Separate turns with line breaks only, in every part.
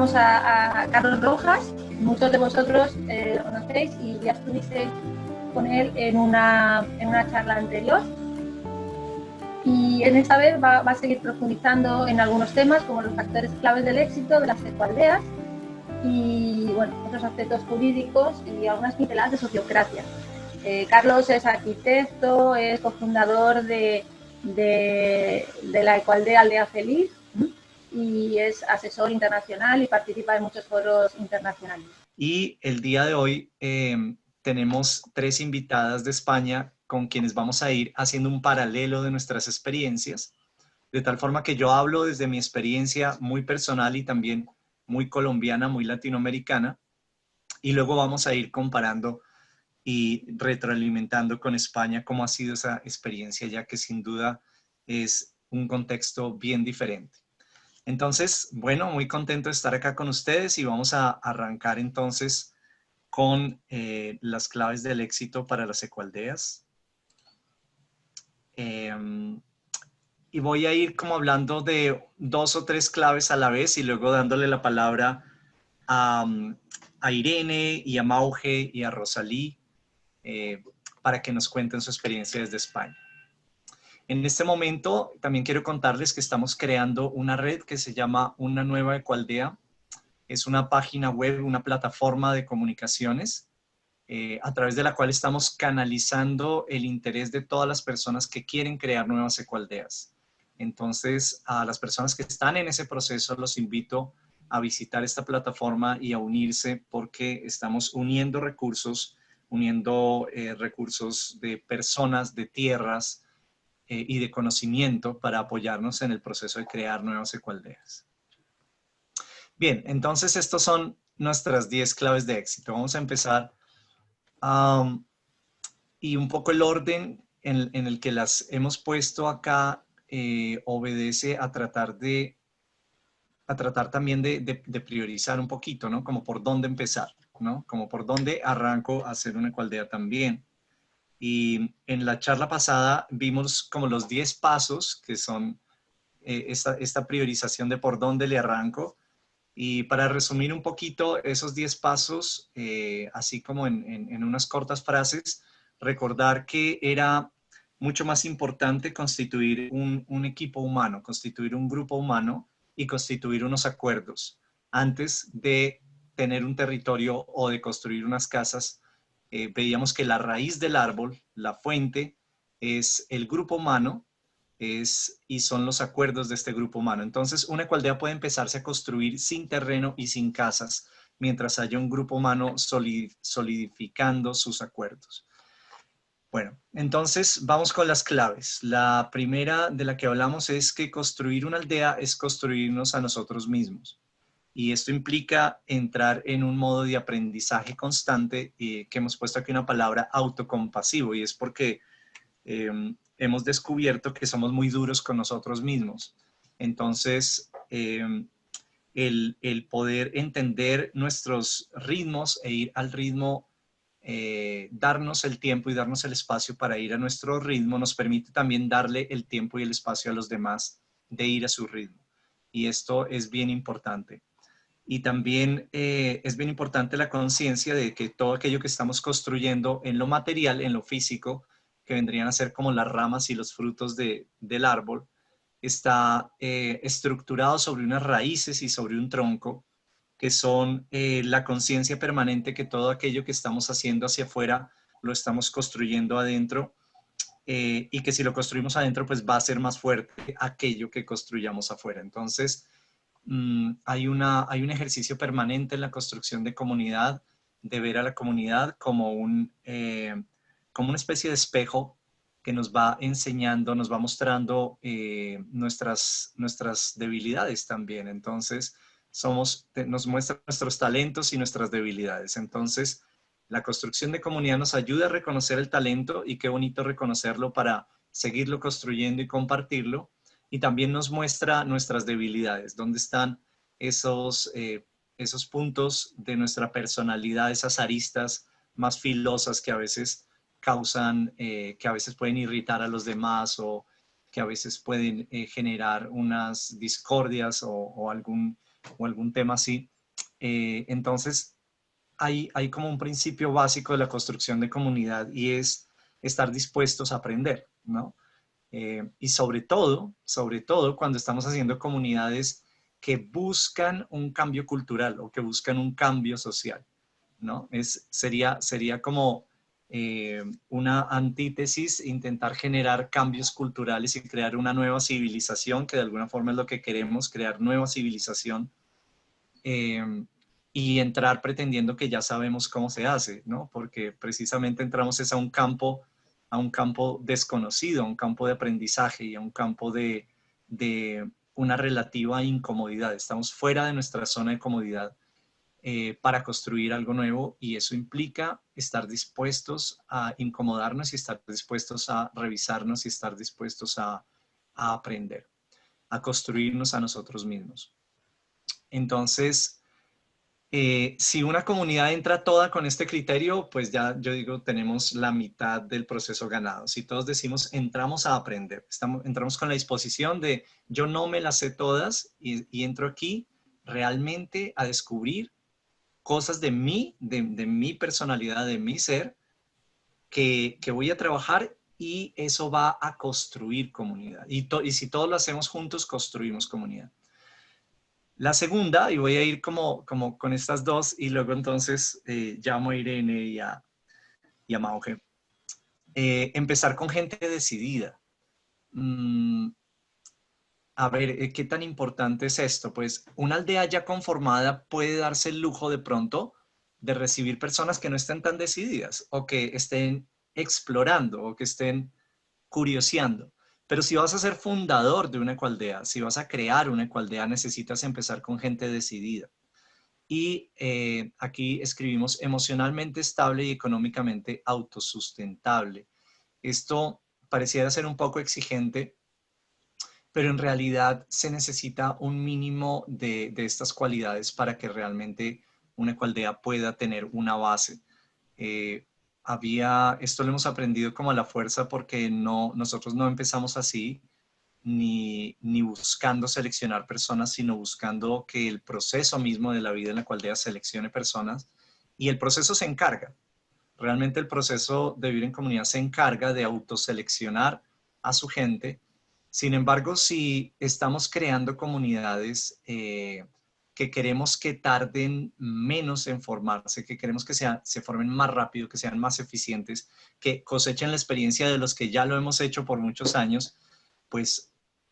tenemos a Carlos Rojas, muchos de vosotros lo conocéis y ya estuvisteis con él en una charla anterior. Y en esta vez va a seguir profundizando en algunos temas como los factores claves del éxito de las ecoaldeas y bueno, otros aspectos jurídicos y algunas pinceladas de sociocracia. Carlos es arquitecto, es cofundador de la Ecoaldea Aldea Feliz y es asesor internacional y participa en muchos foros internacionales.
Y el día de hoy tenemos 3 invitadas de España con quienes vamos a ir haciendo un paralelo de nuestras experiencias, de tal forma que yo hablo desde mi experiencia muy personal y también muy colombiana, muy latinoamericana, y luego vamos a ir comparando y retroalimentando con España cómo ha sido esa experiencia, ya que sin duda es un contexto bien diferente. Entonces, bueno, muy contento de estar acá con ustedes y vamos a arrancar entonces con las claves del éxito para las ecoaldeas. Y voy a ir como hablando de 2 o 3 claves a la vez y luego dándole la palabra a Irene y a Mauge y a Rosalí para que nos cuenten su experiencia desde España. En este momento también quiero contarles que estamos creando una red que se llama Una Nueva Ecoaldea. Es una página web, una plataforma de comunicaciones a través de la cual estamos canalizando el interés de todas las personas que quieren crear nuevas ecoaldeas. Entonces, a las personas que están en ese proceso los invito a visitar esta plataforma y a unirse porque estamos uniendo recursos de personas, de tierras y de conocimiento para apoyarnos en el proceso de crear nuevas ecoaldeas. Bien, entonces estas son nuestras 10 claves de éxito. Vamos a empezar y un poco el orden en el que las hemos puesto acá obedece a tratar también de priorizar un poquito, ¿no? Como por dónde empezar, ¿no? Como por dónde arranco a hacer una ecoaldea también. Y en la charla pasada vimos como los 10 pasos que son esta priorización de por dónde le arranco. Y para resumir un poquito esos 10 pasos, así como en unas cortas frases, recordar que era mucho más importante constituir un equipo humano, constituir un grupo humano y constituir unos acuerdos antes de tener un territorio o de construir unas casas. Veíamos que la raíz del árbol, la fuente, es el grupo humano y son los acuerdos de este grupo humano. Entonces, una ecoaldea puede empezarse a construir sin terreno y sin casas, mientras haya un grupo humano solidificando sus acuerdos. Bueno, entonces vamos con las claves. La primera de la que hablamos es que construir una aldea es construirnos a nosotros mismos. Y esto implica entrar en un modo de aprendizaje constante, que hemos puesto aquí una palabra autocompasivo, y es porque hemos descubierto que somos muy duros con nosotros mismos. Entonces, el poder entender nuestros ritmos e ir al ritmo, darnos el tiempo y darnos el espacio para ir a nuestro ritmo, nos permite también darle el tiempo y el espacio a los demás de ir a su ritmo. Y esto es bien importante. Y también es bien importante la conciencia de que todo aquello que estamos construyendo en lo material, en lo físico, que vendrían a ser como las ramas y los frutos del árbol, está estructurado sobre unas raíces y sobre un tronco, que son la conciencia permanente que todo aquello que estamos haciendo hacia afuera lo estamos construyendo adentro, y que si lo construimos adentro, pues va a ser más fuerte aquello que construyamos afuera. Entonces, hay un ejercicio permanente en la construcción de comunidad, de ver a la comunidad como como una especie de espejo que nos va enseñando, nos va mostrando nuestras debilidades también. Entonces, nos muestra nuestros talentos y nuestras debilidades. Entonces, la construcción de comunidad nos ayuda a reconocer el talento, y qué bonito reconocerlo para seguirlo construyendo y compartirlo. Y también nos muestra nuestras debilidades, dónde están esos puntos de nuestra personalidad, esas aristas más filosas que a veces causan, que a veces pueden irritar a los demás, o que a veces pueden generar unas discordias o algún tema así. Entonces, hay como un principio básico de la construcción de comunidad y es estar dispuestos a aprender, ¿no? Y sobre todo cuando estamos haciendo comunidades que buscan un cambio cultural o que buscan un cambio social, ¿no? Sería como una antítesis intentar generar cambios culturales y crear una nueva civilización, que de alguna forma es lo que queremos, crear nueva civilización, eh, y entrar pretendiendo que ya sabemos cómo se hace, ¿no? Porque precisamente entramos es a un campo desconocido, a un campo de aprendizaje y a un campo de una relativa incomodidad. Estamos fuera de nuestra zona de comodidad para construir algo nuevo y eso implica estar dispuestos a incomodarnos y estar dispuestos a revisarnos y estar dispuestos a aprender, a construirnos a nosotros mismos. Entonces, si una comunidad entra toda con este criterio, pues ya yo digo, tenemos la mitad del proceso ganado. Si todos decimos, entramos a aprender, entramos con la disposición de yo no me las sé todas y entro aquí realmente a descubrir cosas de mi personalidad, de mi ser, que voy a trabajar y eso va a construir comunidad. Y si todos lo hacemos juntos, construimos comunidad. La segunda, y voy a ir como con estas dos, y luego entonces llamo a Irene y a Mauge. Empezar con gente decidida. Mm, a ver, ¿qué tan importante es esto? Pues una aldea ya conformada puede darse el lujo de pronto de recibir personas que no estén tan decididas o que estén explorando o que estén curioseando. Pero si vas a ser fundador de una ecoaldea, si vas a crear una ecoaldea, necesitas empezar con gente decidida. Y aquí escribimos emocionalmente estable y económicamente autosustentable. Esto pareciera ser un poco exigente, pero en realidad se necesita un mínimo de estas cualidades para que realmente una ecoaldea pueda tener una base. Eh, Esto lo hemos aprendido como a la fuerza porque nosotros no empezamos así, ni buscando seleccionar personas, sino buscando que el proceso mismo de la vida en la ecoaldea seleccione personas y el proceso se encarga. Realmente el proceso de vivir en comunidad se encarga de autoseleccionar a su gente. Sin embargo, si estamos creando comunidades que queremos que tarden menos en formarse, que queremos que se formen más rápido, que sean más eficientes, que cosechen la experiencia de los que ya lo hemos hecho por muchos años, pues,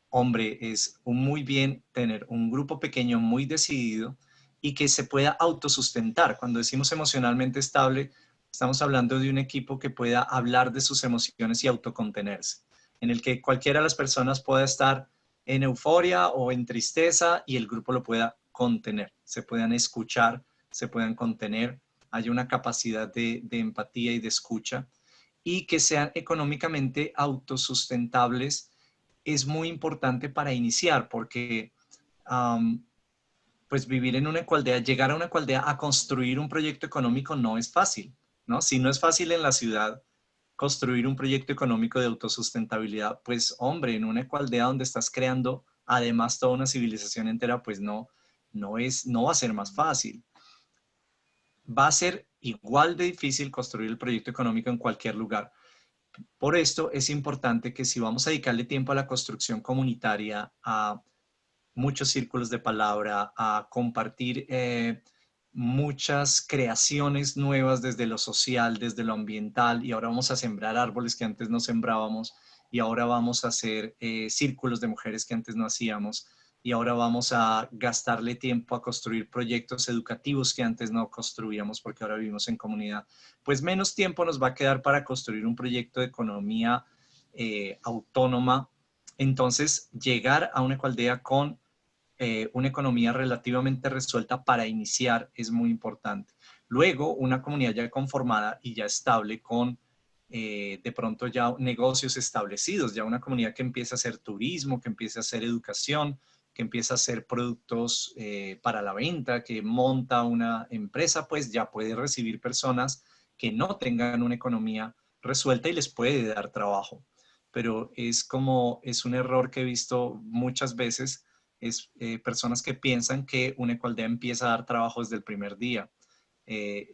hombre, es muy bien tener un grupo pequeño muy decidido y que se pueda autosustentar. Cuando decimos emocionalmente estable, estamos hablando de un equipo que pueda hablar de sus emociones y autocontenerse, en el que cualquiera de las personas pueda estar en euforia o en tristeza y el grupo lo pueda contener, se puedan escuchar, se puedan contener, haya una capacidad de empatía y de escucha y que sean económicamente autosustentables es muy importante para iniciar porque pues vivir en una ecoaldea, llegar a una ecoaldea a construir un proyecto económico no es fácil, ¿no? Si no es fácil en la ciudad construir un proyecto económico de autosustentabilidad, pues hombre, en una ecoaldea donde estás creando además toda una civilización entera, pues no va a ser más fácil. Va a ser igual de difícil construir el proyecto económico en cualquier lugar. Por esto es importante que si vamos a dedicarle tiempo a la construcción comunitaria, a muchos círculos de palabra, a compartir muchas creaciones nuevas desde lo social, desde lo ambiental, y ahora vamos a sembrar árboles que antes no sembrábamos, y ahora vamos a hacer círculos de mujeres que antes no hacíamos, y ahora vamos a gastarle tiempo a construir proyectos educativos que antes no construíamos porque ahora vivimos en comunidad. Pues menos tiempo nos va a quedar para construir un proyecto de economía autónoma. Entonces, llegar a una ecoaldea con una economía relativamente resuelta para iniciar es muy importante. Luego, una comunidad ya conformada y ya estable con de pronto ya negocios establecidos, ya una comunidad que empieza a hacer turismo, que empieza a hacer educación, que empieza a hacer productos para la venta, que monta una empresa, pues ya puede recibir personas que no tengan una economía resuelta y les puede dar trabajo. Pero es un error que he visto muchas veces es personas que piensan que una ecoaldea empieza a dar trabajo desde el primer día.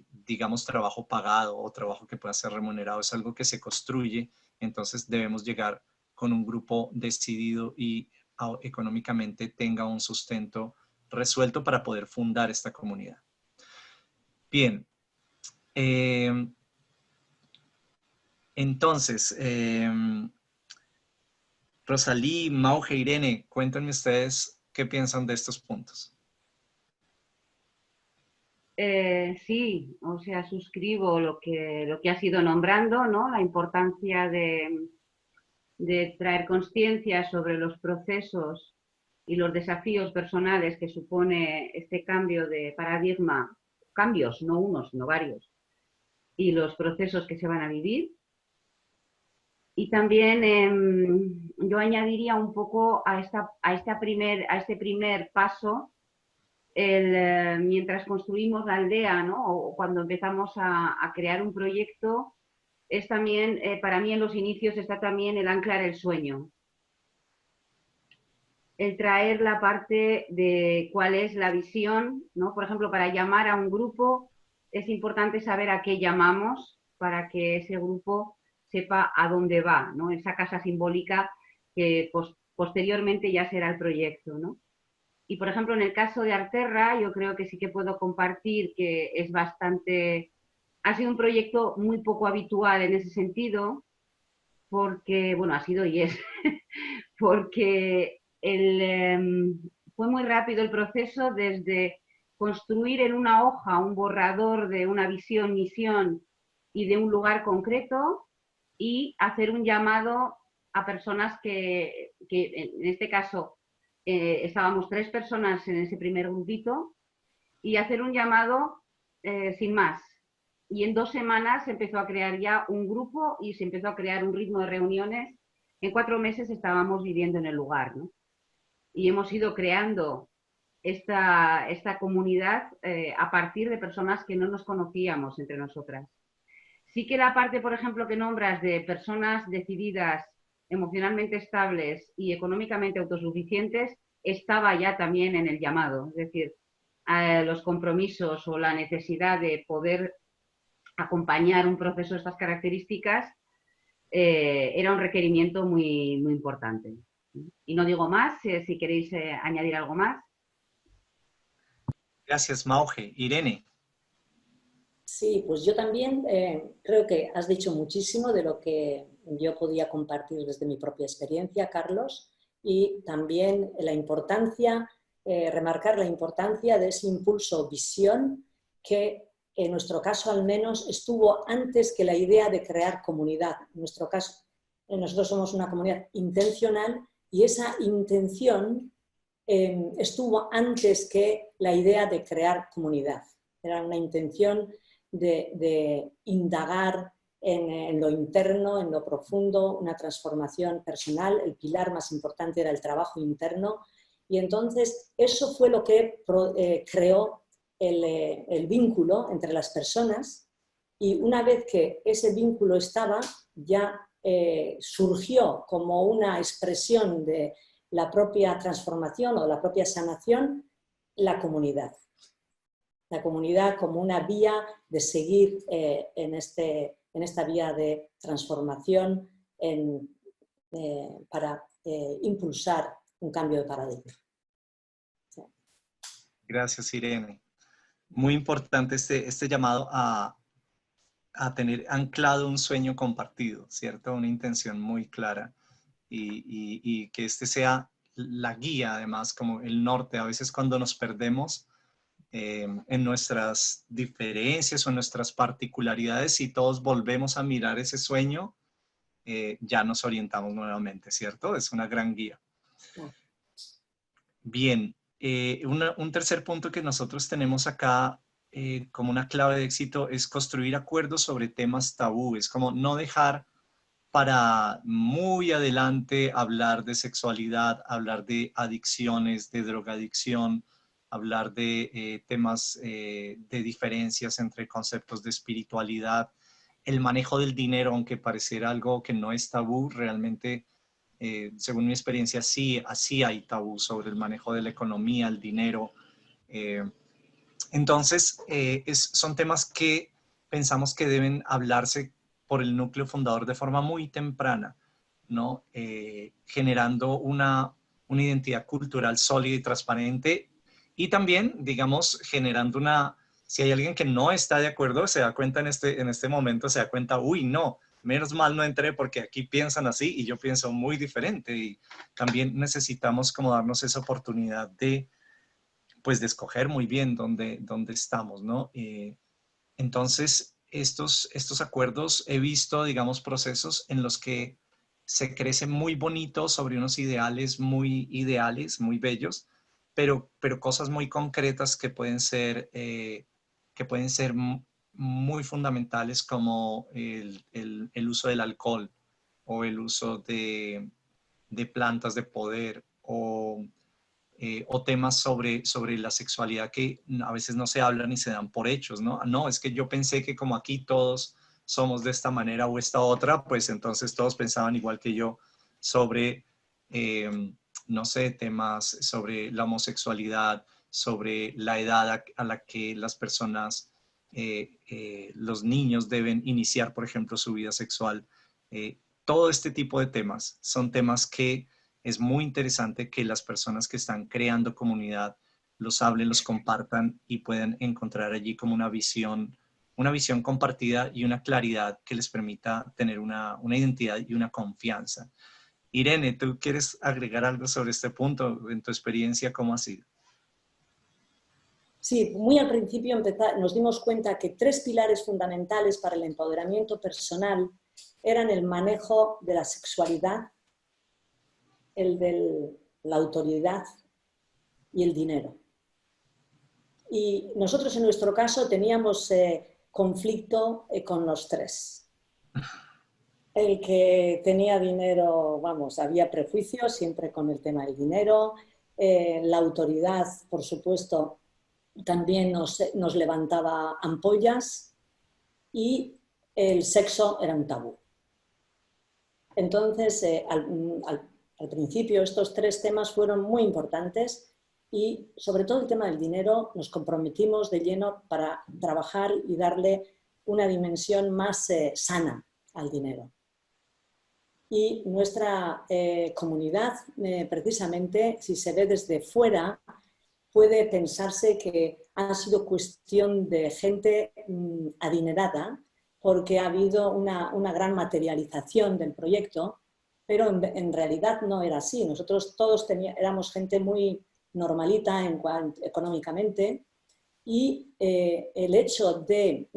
Digamos, trabajo pagado o trabajo que pueda ser remunerado es algo que se construye, entonces debemos llegar con un grupo decidido y económicamente tenga un sustento resuelto para poder fundar esta comunidad. Bien, entonces, Rosalí, Mauge, Irene, cuéntenme ustedes qué piensan de estos puntos.
Sí, o sea, suscribo lo que has ido nombrando, ¿no? La importancia de traer conciencia sobre los procesos y los desafíos personales que supone este cambio de paradigma, cambios, no unos, sino varios, y los procesos que se van a vivir. Y también yo añadiría un poco a este primer paso, mientras construimos la aldea, ¿no? O cuando empezamos a crear un proyecto, es también, para mí en los inicios está también el anclar el sueño. El traer la parte de cuál es la visión, ¿no? Por ejemplo, para llamar a un grupo es importante saber a qué llamamos para que ese grupo sepa a dónde va, ¿no? Esa casa simbólica que posteriormente ya será el proyecto, ¿no? Y, por ejemplo, en el caso de Arterra, yo creo que sí que puedo compartir que es bastante... Ha sido un proyecto muy poco habitual en ese sentido, porque, bueno, ha sido y es, porque fue muy rápido el proceso desde construir en una hoja un borrador de una visión, misión y de un lugar concreto y hacer un llamado a personas que en este caso estábamos 3 personas en ese primer grupito y hacer un llamado sin más. Y en 2 semanas se empezó a crear ya un grupo y se empezó a crear un ritmo de reuniones. En 4 meses estábamos viviendo en el lugar, ¿no? Y hemos ido creando esta comunidad a partir de personas que no nos conocíamos entre nosotras. Sí que la parte, por ejemplo, que nombras de personas decididas, emocionalmente estables y económicamente autosuficientes, estaba ya también en el llamado. Es decir, los compromisos o la necesidad de poder acompañar un proceso de estas características era un requerimiento muy, muy importante. Y no digo más, si queréis añadir algo más.
Gracias, Mauge. Irene.
Sí, pues yo también creo que has dicho muchísimo de lo que yo podía compartir desde mi propia experiencia, Carlos, y también la importancia, remarcar la importancia de ese impulso visión que en nuestro caso al menos estuvo antes que la idea de crear comunidad. En nuestro caso, nosotros somos una comunidad intencional y esa intención estuvo antes que la idea de crear comunidad. Era una intención de indagar en lo interno, en lo profundo, una transformación personal. El pilar más importante era el trabajo interno y entonces eso fue lo que creó el vínculo entre las personas y una vez que ese vínculo estaba, ya surgió como una expresión de la propia transformación o la propia sanación, la comunidad. La comunidad como una vía de seguir en esta vía de transformación para impulsar un cambio de paradigma. Sí.
Gracias, Irene. Muy importante este llamado a tener anclado un sueño compartido, ¿cierto? Una intención muy clara y que este sea la guía, además, como el norte. A veces cuando nos perdemos en nuestras diferencias o en nuestras particularidades, si todos volvemos a mirar ese sueño, ya nos orientamos nuevamente, ¿cierto? Es una gran guía. Bien, un tercer punto que nosotros tenemos acá como una clave de éxito es construir acuerdos sobre temas tabúes, como no dejar para muy adelante hablar de sexualidad, hablar de adicciones, de drogadicción, hablar de temas de diferencias entre conceptos de espiritualidad, el manejo del dinero, aunque pareciera algo que no es tabú, realmente según mi experiencia, sí hay tabú sobre el manejo de la economía, el dinero. Entonces, son temas que pensamos que deben hablarse por el núcleo fundador de forma muy temprana, ¿no? Generando una identidad cultural sólida y transparente y también, digamos, generando si hay alguien que no está de acuerdo, se da cuenta en este momento, se da cuenta, uy, no, menos mal no entré porque aquí piensan así y yo pienso muy diferente y también necesitamos como darnos esa oportunidad pues de escoger muy bien dónde estamos, ¿no? Entonces, estos acuerdos he visto, digamos, procesos en los que se crece muy bonito sobre unos ideales, muy bellos, pero cosas muy concretas que pueden ser muy fundamentales como el uso del alcohol o el uso de plantas de poder o temas sobre la sexualidad que a veces no se hablan y se dan por hechos, ¿no? No, es que yo pensé que como aquí todos somos de esta manera o esta otra, pues entonces todos pensaban igual que yo sobre, no sé, temas sobre la homosexualidad, sobre la edad a la que las personas, los niños deben iniciar, por ejemplo, su vida sexual. Todo este tipo de temas son temas que es muy interesante que las personas que están creando comunidad los hablen, los compartan y puedan encontrar allí como una visión compartida y una claridad que les permita tener una identidad y una confianza. Irene, ¿tú quieres agregar algo sobre este punto? En tu experiencia, ¿cómo ha sido?
Sí, muy al principio nos dimos cuenta que 3 pilares fundamentales para el empoderamiento personal eran el manejo de la sexualidad, el de la autoridad y el dinero. Y nosotros en nuestro caso teníamos conflicto con los 3. El que tenía dinero, vamos, había prejuicios siempre con el tema del dinero. La autoridad, por supuesto, también nos levantaba ampollas y el sexo era un tabú. Entonces, al principio estos 3 temas fueron muy importantes y sobre todo el tema del dinero nos comprometimos de lleno para trabajar y darle una dimensión más sana al dinero. Y nuestra comunidad, precisamente, si se ve desde fuera, puede pensarse que ha sido cuestión de gente adinerada, porque ha habido una gran materialización del proyecto, pero en realidad no era así. Nosotros todos éramos gente muy normalita económicamente y el hecho de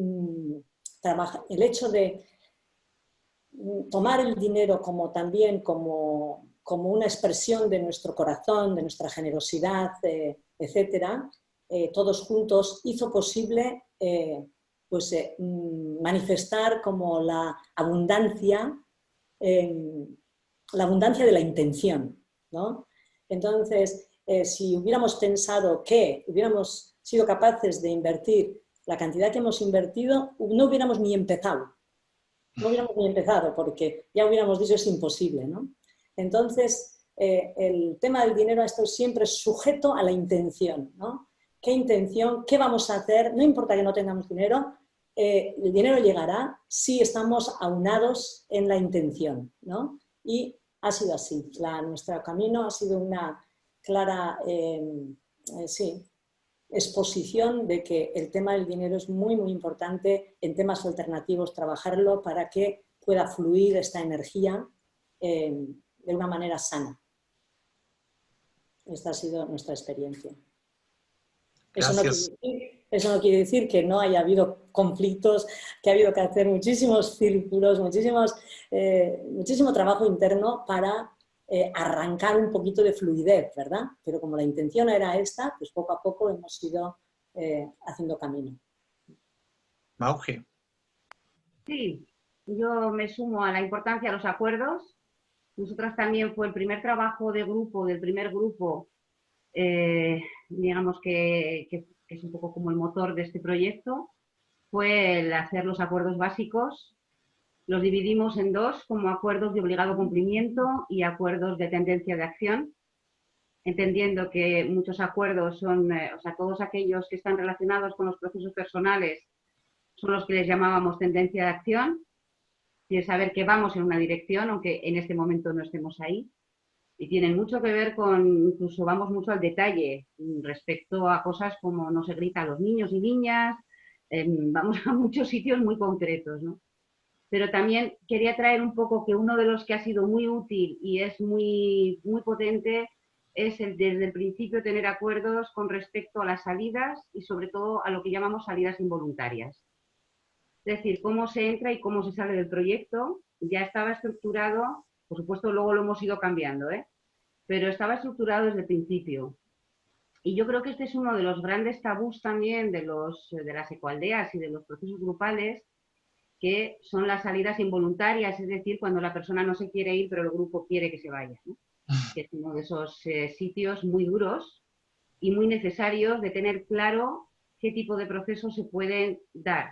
tomar el dinero también como una expresión de nuestro corazón, de nuestra generosidad, etcétera, todos juntos hizo posible manifestar como la abundancia de la intención, ¿no? Entonces, si hubiéramos pensado que hubiéramos sido capaces de invertir la cantidad que hemos invertido, no hubiéramos ni empezado. No hubiéramos ni empezado porque ya hubiéramos dicho es imposible, ¿no? Entonces, el tema del dinero ha estado siempre sujeto a la intención, ¿no? ¿Qué intención? ¿Qué vamos a hacer? No importa que no tengamos dinero, el dinero llegará si estamos aunados en la intención, ¿no? Y ha sido así. Nuestro camino ha sido una clara exposición de que el tema del dinero es muy, muy importante en temas alternativos, trabajarlo para que pueda fluir esta energía de una manera sana. Esta ha sido nuestra experiencia.
Gracias.
Eso no quiere decir que no haya habido conflictos, que ha habido que hacer muchísimos círculos, muchísimo trabajo interno para arrancar un poquito de fluidez, ¿verdad? Pero como la intención era esta, pues poco a poco hemos ido haciendo camino.
Mauge.
Sí, yo me sumo a la importancia de los acuerdos. Nosotras también fue el primer trabajo de grupo, del primer grupo, digamos que es un poco como el motor de este proyecto, fue el hacer los acuerdos básicos Los dividimos en dos, como acuerdos de obligado cumplimiento y acuerdos de tendencia de acción, entendiendo que muchos acuerdos son, o sea, todos aquellos que están relacionados con los procesos personales son los que les llamábamos tendencia de acción, y es saber que vamos en una dirección, aunque en este momento no estemos ahí, y tienen mucho que ver con, incluso vamos mucho al detalle respecto a cosas como no se grita a los niños y niñas, vamos a muchos sitios muy concretos, ¿no? Pero también quería traer un poco que uno de los que ha sido muy útil y es muy, muy potente es desde el principio tener acuerdos con respecto a las salidas y sobre todo a lo que llamamos salidas involuntarias. Es decir, cómo se entra y cómo se sale del proyecto. Ya estaba estructurado, por supuesto luego lo hemos ido cambiando, pero estaba estructurado desde el principio. Y yo creo que este es uno de los grandes tabús también de las ecoaldeas y de los procesos grupales, que son las salidas involuntarias, es decir, cuando la persona no se quiere ir, pero el grupo quiere que se vaya, ¿no? Que es uno de esos sitios muy duros y muy necesarios de tener claro qué tipo de procesos se pueden dar.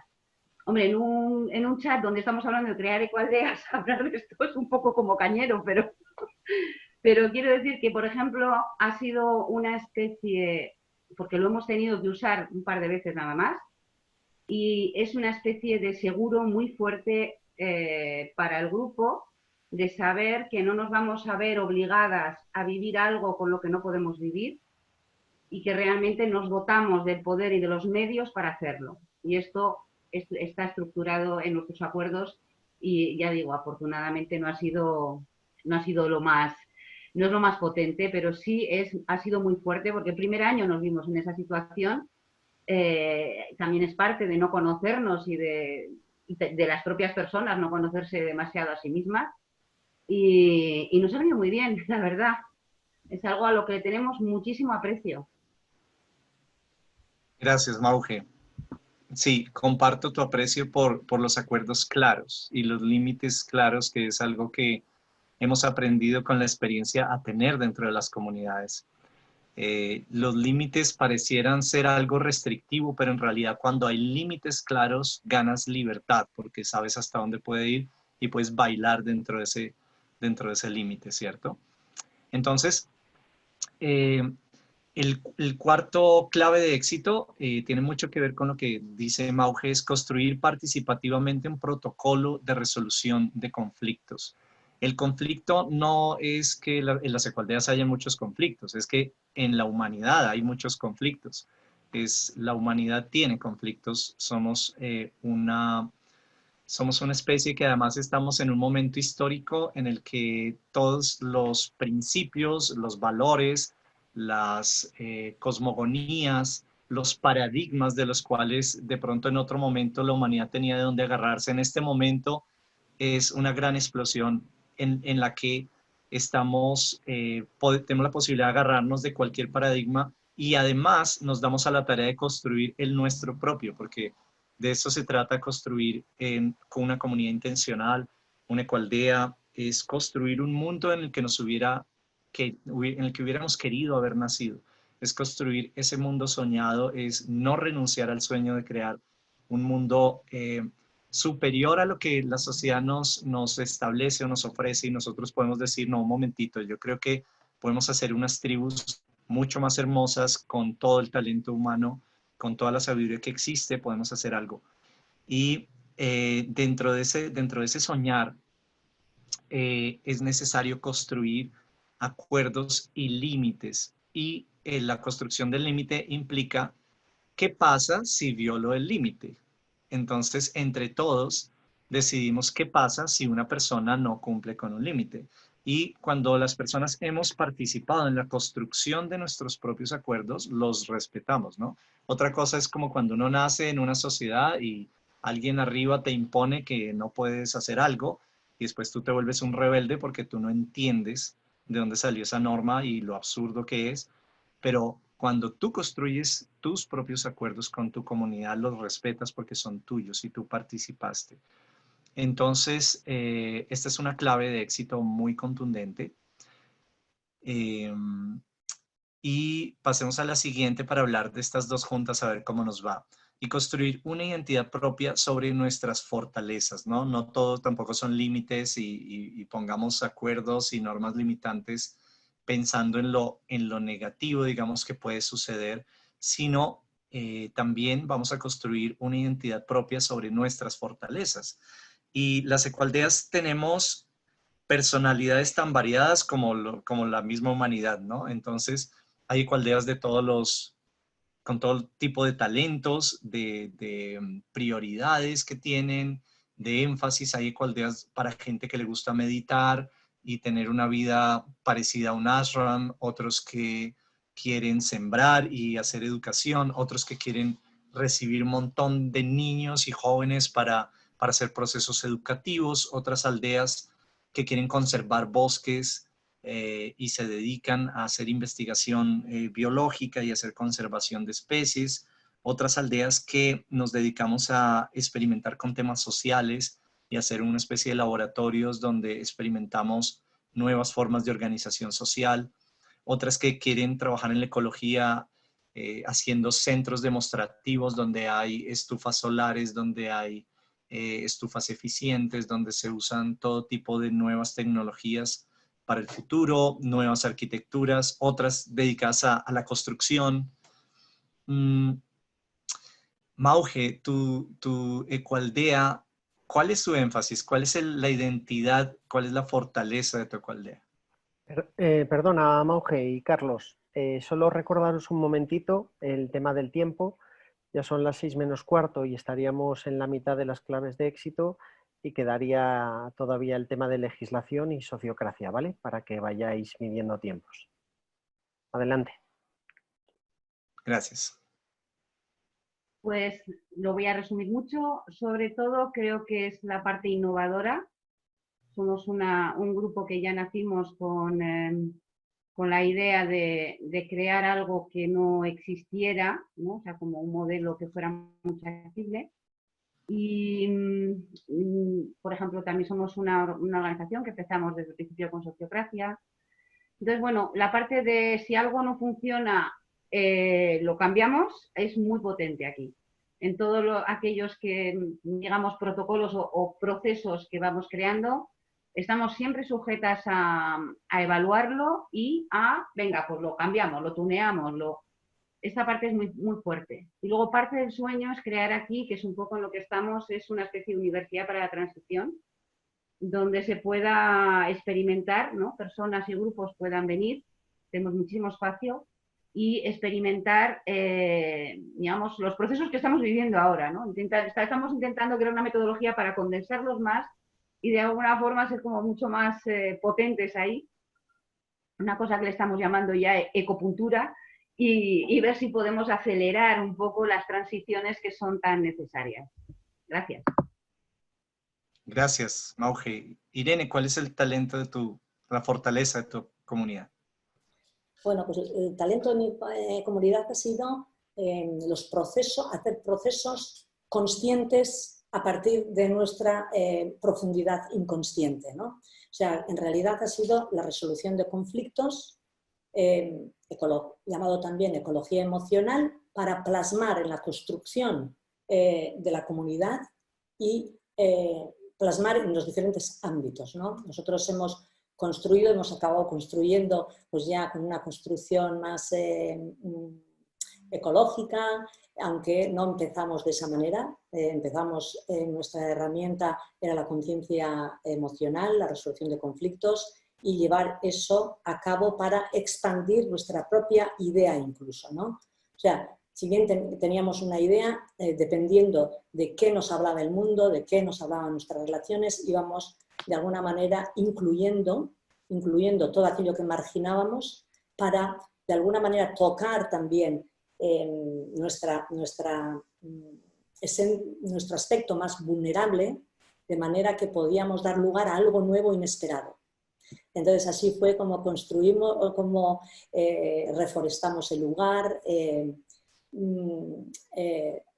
Hombre, en un chat donde estamos hablando de crear ecoaldeas, hablar de esto es un poco como cañero, pero quiero decir que, por ejemplo, ha sido una especie, porque lo hemos tenido que usar un par de veces nada más, y es una especie de seguro muy fuerte para el grupo, de saber que no nos vamos a ver obligadas a vivir algo con lo que no podemos vivir y que realmente nos dotamos del poder y de los medios para hacerlo. Y esto está estructurado en nuestros acuerdos y ya digo, afortunadamente no ha sido lo más, no es lo más potente, pero sí ha sido muy fuerte porque el primer año nos vimos en esa situación. También es parte de no conocernos y de las propias personas no conocerse demasiado a sí mismas y nos ha venido muy bien, la verdad. Es algo a lo que tenemos muchísimo aprecio.
Gracias, Mauge. Sí, comparto tu aprecio por los acuerdos claros y los límites claros, que es algo que hemos aprendido con la experiencia a tener dentro de las comunidades. Los límites parecieran ser algo restrictivo, pero en realidad cuando hay límites claros ganas libertad porque sabes hasta dónde puede ir y puedes bailar dentro de ese límite, ¿cierto? Entonces, el cuarto clave de éxito tiene mucho que ver con lo que dice Mauge, es construir participativamente un protocolo de resolución de conflictos. El conflicto no es que en las ecoaldeas haya muchos conflictos, es que en la humanidad hay muchos conflictos. La humanidad tiene conflictos, somos una especie que además estamos en un momento histórico en el que todos los principios, los valores, las cosmogonías, los paradigmas de los cuales de pronto en otro momento la humanidad tenía de dónde agarrarse, en este momento es una gran explosión en la que tenemos la posibilidad de agarrarnos de cualquier paradigma y además nos damos a la tarea de construir el nuestro propio, porque de eso se trata, construir con una comunidad intencional, una ecoaldea, es construir un mundo en el que en el que hubiéramos querido haber nacido. Es construir ese mundo soñado, es no renunciar al sueño de crear un mundo superior a lo que la sociedad nos establece o nos ofrece, y nosotros podemos decir, no, un momentito, yo creo que podemos hacer unas tribus mucho más hermosas con todo el talento humano, con toda la sabiduría que existe, podemos hacer algo. Y dentro de ese soñar es necesario construir acuerdos y límites. Y la construcción del límite implica qué pasa si violo el límite. Entonces, entre todos decidimos qué pasa si una persona no cumple con un límite. Y cuando las personas hemos participado en la construcción de nuestros propios acuerdos, los respetamos, ¿no? Otra cosa es como cuando uno nace en una sociedad y alguien arriba te impone que no puedes hacer algo y después tú te vuelves un rebelde porque tú no entiendes de dónde salió esa norma y lo absurdo que es. Pero cuando tú construyes tus propios acuerdos con tu comunidad, los respetas porque son tuyos y tú participaste. Entonces, esta es una clave de éxito muy contundente. Y pasemos a la siguiente para hablar de estas dos juntas, a ver cómo nos va. y construir una identidad propia sobre nuestras fortalezas, ¿no? No todos tampoco son límites y pongamos acuerdos y normas limitantes pensando en lo negativo, digamos, que puede suceder, sino también vamos a construir una identidad propia sobre nuestras fortalezas. Y las ecoaldeas tenemos personalidades tan variadas como la misma humanidad, ¿no? Entonces, hay ecoaldeas de con todo tipo de talentos, de prioridades que tienen, de énfasis. Hay ecoaldeas para gente que le gusta meditar y tener una vida parecida a un ashram, otros que quieren sembrar y hacer educación, otros que quieren recibir un montón de niños y jóvenes para hacer procesos educativos, otras aldeas que quieren conservar bosques y se dedican a hacer investigación biológica y hacer conservación de especies, otras aldeas que nos dedicamos a experimentar con temas sociales y hacer una especie de laboratorios donde experimentamos nuevas formas de organización social, otras que quieren trabajar en la ecología haciendo centros demostrativos donde hay estufas solares, donde hay estufas eficientes, donde se usan todo tipo de nuevas tecnologías para el futuro, nuevas arquitecturas, otras dedicadas a la construcción. Mauge, tu ecoaldea, ¿cuál es su énfasis? ¿Cuál es la identidad? ¿Cuál es la fortaleza de tu ecoaldea?
Perdona, Mauge y Carlos, solo recordaros un momentito el tema del tiempo. Ya son las 6 menos cuarto y estaríamos en la mitad de las claves de éxito y quedaría todavía el tema de legislación y sociocracia, ¿vale? Para que vayáis midiendo tiempos. Adelante.
Gracias.
Pues lo voy a resumir mucho. Sobre todo creo que es la parte innovadora. Somos un grupo que ya nacimos con la idea de crear algo que no existiera, ¿no? O sea, como un modelo que fuera muy accesible. Y, por ejemplo, también somos una organización que empezamos desde el principio con sociocracia. Entonces, bueno, la parte de si algo no funciona, lo cambiamos, es muy potente aquí. En todos aquellos que, digamos, protocolos o procesos que vamos creando, estamos siempre sujetas a evaluarlo y venga, pues lo cambiamos, lo tuneamos, esta parte es muy, muy fuerte. Y luego parte del sueño es crear aquí, que es un poco en lo que estamos, es una especie de universidad para la transición, donde se pueda experimentar, ¿no? Personas y grupos puedan venir, tenemos muchísimo espacio, y experimentar, digamos, los procesos que estamos viviendo ahora, ¿no? Estamos intentando crear una metodología para condensarlos más y de alguna forma ser como mucho más potentes ahí. Una cosa que le estamos llamando ya ecopuntura, y ver si podemos acelerar un poco las transiciones que son tan necesarias. Gracias.
Gracias, Mauge. Irene, ¿cuál es el talento la fortaleza de tu comunidad?
Bueno, pues el talento de mi comunidad ha sido hacer procesos conscientes a partir de nuestra profundidad inconsciente, ¿no? O sea, en realidad ha sido la resolución de conflictos, llamado también ecología emocional, para plasmar en la construcción de la comunidad y plasmar en los diferentes ámbitos, ¿no? Nosotros hemos acabado construyendo pues ya con una construcción más ecológica, aunque no empezamos de esa manera. Nuestra herramienta era la conciencia emocional, la resolución de conflictos, y llevar eso a cabo para expandir nuestra propia idea incluso, ¿no? O sea, si bien teníamos una idea, dependiendo de qué nos hablaba el mundo, de qué nos hablaban nuestras relaciones, íbamos de alguna manera incluyendo todo aquello que marginábamos para de alguna manera tocar también nuestro aspecto más vulnerable, de manera que podíamos dar lugar a algo nuevo, inesperado. Entonces así fue como construimos, como reforestamos el lugar,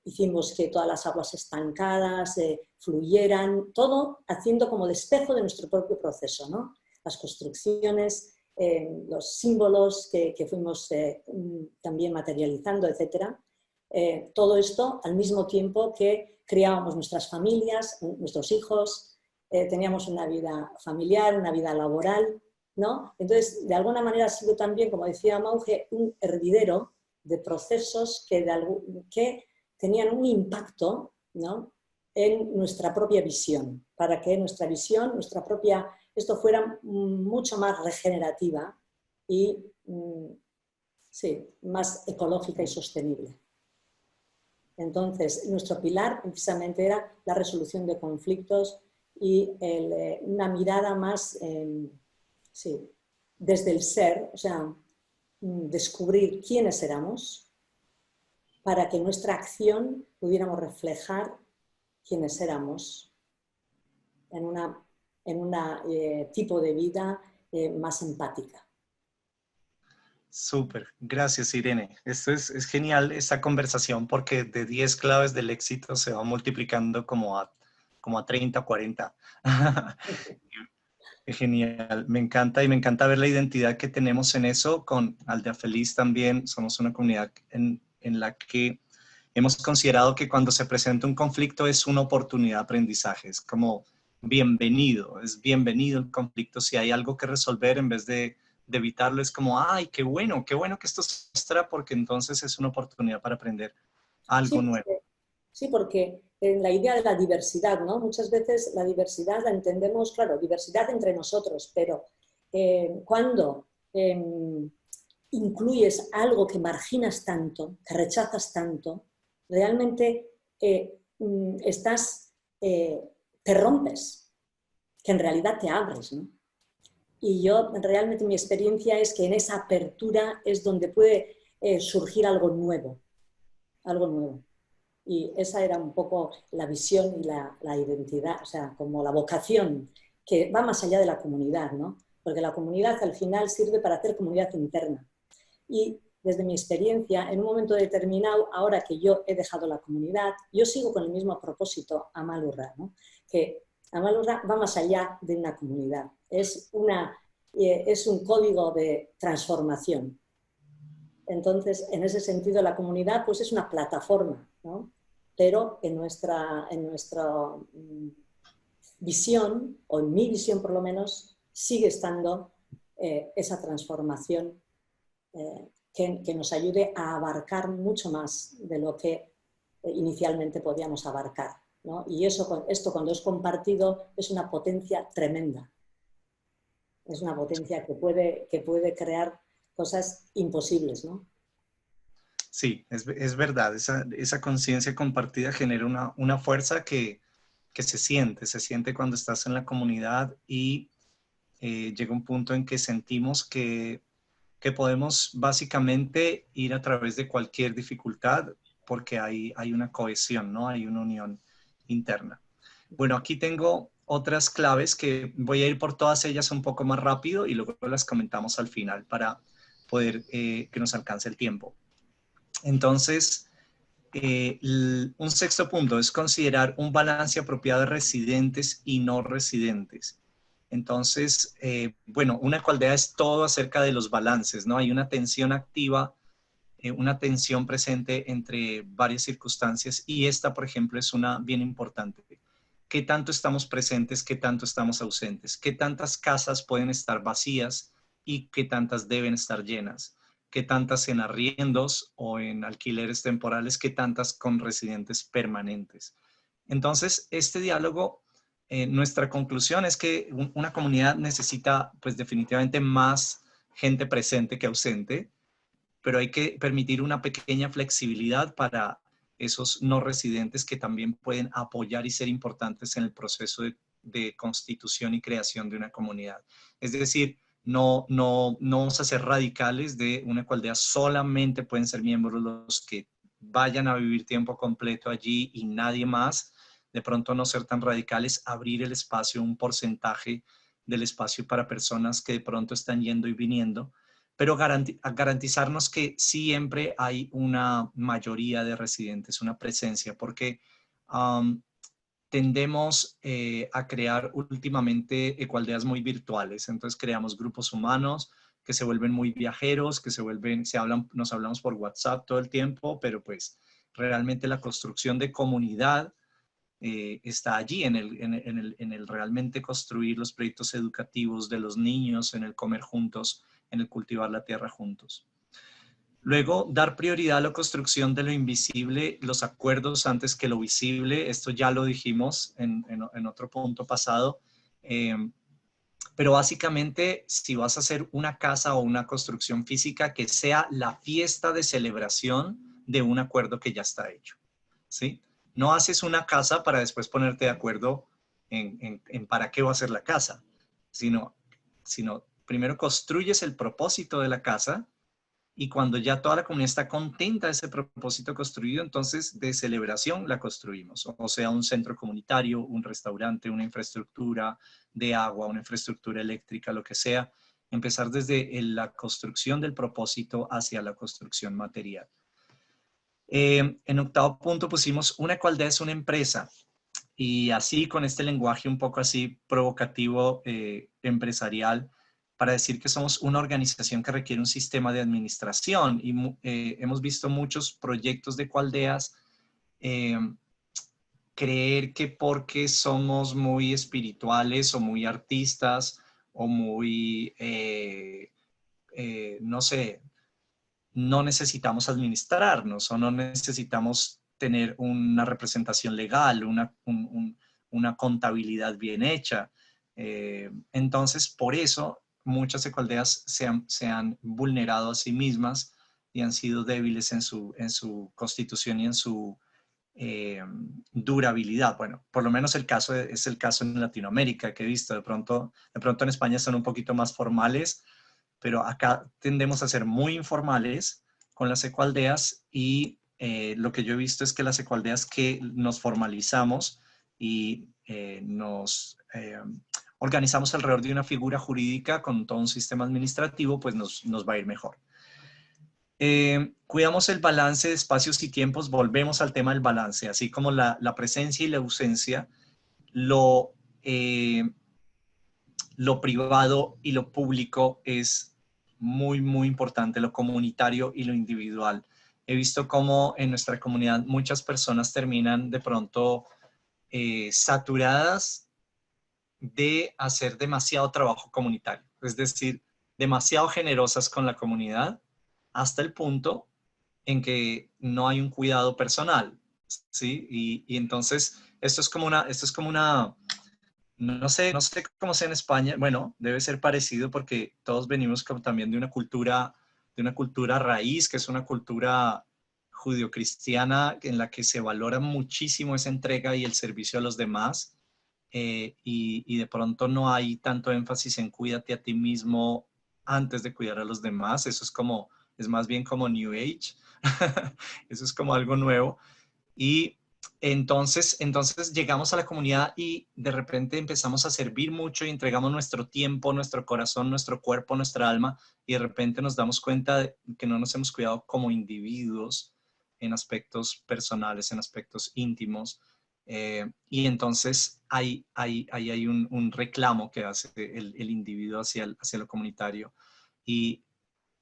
hicimos que todas las aguas estancadas fluyeran, todo haciendo como de espejo de nuestro propio proceso, ¿no? Las construcciones, los símbolos que fuimos también materializando, etc. todo esto al mismo tiempo que criábamos nuestras familias, nuestros hijos, teníamos una vida familiar, una vida laboral, ¿no? Entonces, de alguna manera ha sido también, como decía Mauge, un hervidero de procesos que tenían un impacto, ¿no?, en nuestra propia visión, para que nuestra visión, esto fuera mucho más regenerativa y sí, más ecológica y sostenible. Entonces, nuestro pilar precisamente era la resolución de conflictos y una mirada más, sí, desde el ser, o sea, descubrir quiénes éramos para que nuestra acción pudiéramos reflejar quiénes éramos en un tipo de vida más empática.
Súper, gracias Irene. Esto es genial, esta conversación, porque de 10 claves del éxito se va multiplicando como a 30, 40. Genial, me encanta y me encanta ver la identidad que tenemos en eso. Con Aldea Feliz también somos una comunidad en la que hemos considerado que cuando se presenta un conflicto es una oportunidad de aprendizaje, es como es bienvenido el conflicto. Si hay algo que resolver, en vez de evitarlo, es como, ay, qué bueno que esto se muestra, porque entonces es una oportunidad para aprender algo nuevo.
Sí, porque en la idea de la diversidad, ¿no? Muchas veces la diversidad la entendemos, claro, diversidad entre nosotros, pero cuando incluyes algo que marginas tanto, que rechazas tanto, realmente te rompes, que en realidad te abres, ¿no? Y yo, realmente mi experiencia es que en esa apertura es donde puede surgir algo nuevo, algo nuevo. Y esa era un poco la visión y la identidad, o sea, como la vocación, que va más allá de la comunidad, ¿no? Porque la comunidad al final sirve para hacer comunidad interna. Y desde mi experiencia, en un momento determinado, ahora que yo he dejado la comunidad, yo sigo con el mismo propósito, Amal Urra, ¿no? Que Amal Urra va más allá de una comunidad, es un código de transformación. Entonces, en ese sentido, la comunidad pues es una plataforma, ¿no? Pero en nuestra visión, o en mi visión por lo menos, sigue estando esa transformación que nos ayude a abarcar mucho más de lo que inicialmente podíamos abarcar, ¿no? Y esto cuando es compartido es una potencia tremenda. Es una potencia que puede crear cosas imposibles, ¿no?
Sí, es verdad, esa conciencia compartida genera una fuerza que se siente cuando estás en la comunidad, y llega un punto en que sentimos que podemos básicamente ir a través de cualquier dificultad, porque hay una cohesión, ¿no? Hay una unión interna. Bueno, aquí tengo otras claves que voy a ir por todas ellas un poco más rápido y luego las comentamos al final para poder que nos alcance el tiempo. Entonces, un sexto punto es considerar un balance apropiado de residentes y no residentes. Entonces, bueno, una ecoaldea es todo acerca de los balances, ¿no? Hay una tensión activa, una tensión presente entre varias circunstancias, y esta, por ejemplo, es una bien importante. ¿Qué tanto estamos presentes? ¿Qué tanto estamos ausentes? ¿Qué tantas casas pueden estar vacías y qué tantas deben estar llenas? ¿Qué tantas en arriendos o en alquileres temporales? ¿Qué tantas con residentes permanentes? Entonces, este diálogo, nuestra conclusión es que una comunidad necesita, pues definitivamente, más gente presente que ausente, pero hay que permitir una pequeña flexibilidad para esos no residentes que también pueden apoyar y ser importantes en el proceso de constitución y creación de una comunidad. Es decir, no vamos a ser radicales de una ecoaldea, solamente pueden ser miembros los que vayan a vivir tiempo completo allí y nadie más. De pronto no ser tan radicales, abrir el espacio, un porcentaje del espacio para personas que de pronto están yendo y viniendo, pero garantizarnos que siempre hay una mayoría de residentes, una presencia, porque tendemos a crear últimamente ecoaldeas muy virtuales. Entonces creamos grupos humanos que se vuelven muy viajeros, que nos hablamos por WhatsApp todo el tiempo, pero pues realmente la construcción de comunidad está allí, en el realmente construir los proyectos educativos de los niños, en el comer juntos, en el cultivar la tierra juntos. Luego, dar prioridad a la construcción de lo invisible, los acuerdos antes que lo visible. Esto ya lo dijimos en otro punto pasado. Pero básicamente, si vas a hacer una casa o una construcción física, que sea la fiesta de celebración de un acuerdo que ya está hecho, ¿sí? No haces una casa para después ponerte de acuerdo en para qué va a ser la casa, sino primero construyes el propósito de la casa. Y cuando ya toda la comunidad está contenta de ese propósito construido, entonces de celebración la construimos. O sea, un centro comunitario, un restaurante, una infraestructura de agua, una infraestructura eléctrica, lo que sea. Empezar desde la construcción del propósito hacia la construcción material. En octavo punto pusimos una cualdea es una empresa. Y así con este lenguaje un poco así provocativo, empresarial, para decir que somos una organización que requiere un sistema de administración y hemos visto muchos proyectos de cualdeas creer que porque somos muy espirituales o muy artistas o muy, no sé, no necesitamos administrarnos o no necesitamos tener una representación legal, una contabilidad bien hecha. Entonces, por eso muchas ecoaldeas se han vulnerado a sí mismas y han sido débiles en su constitución y en su durabilidad. Bueno, por lo menos es el caso en Latinoamérica que he visto. De pronto en España son un poquito más formales, pero acá tendemos a ser muy informales con las ecoaldeas y lo que yo he visto es que las ecoaldeas que nos formalizamos y nos organizamos alrededor de una figura jurídica con todo un sistema administrativo, pues nos va a ir mejor. Cuidamos el balance de espacios y tiempos, volvemos al tema del balance, así como la presencia y la ausencia, lo privado y lo público es muy, muy importante, lo comunitario y lo individual. He visto cómo en nuestra comunidad muchas personas terminan de pronto saturadas de hacer demasiado trabajo comunitario, es decir, demasiado generosas con la comunidad hasta el punto en que no hay un cuidado personal, ¿sí? Y entonces esto es como una, no sé cómo sea en España, bueno, debe ser parecido porque todos venimos como también de una cultura raíz, que es una cultura judio-cristiana en la que se valora muchísimo esa entrega y el servicio a los demás. Y de pronto no hay tanto énfasis en cuídate a ti mismo antes de cuidar a los demás. Eso es más bien como New Age. Eso es como algo nuevo. Y entonces llegamos a la comunidad y de repente empezamos a servir mucho y entregamos nuestro tiempo, nuestro corazón, nuestro cuerpo, nuestra alma, y de repente nos damos cuenta de que no nos hemos cuidado como individuos en aspectos personales, en aspectos íntimos. Y entonces hay un reclamo que hace el individuo hacia lo comunitario. Y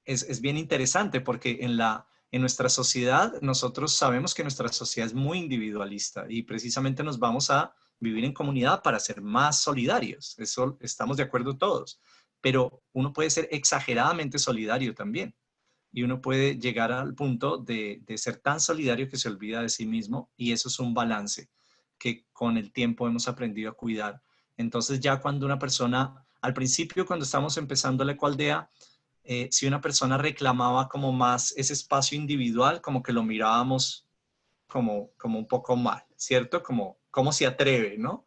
es bien interesante porque en nuestra sociedad, nosotros sabemos que nuestra sociedad es muy individualista y precisamente nos vamos a vivir en comunidad para ser más solidarios. Eso estamos de acuerdo todos. Pero uno puede ser exageradamente solidario también. Y uno puede llegar al punto de ser tan solidario que se olvida de sí mismo, y eso es un balance que con el tiempo hemos aprendido a cuidar. Entonces ya cuando una persona, al principio cuando estamos empezando la ecoaldea, si una persona reclamaba como más ese espacio individual, como que lo mirábamos como un poco mal, ¿cierto? Como se atreve, ¿no?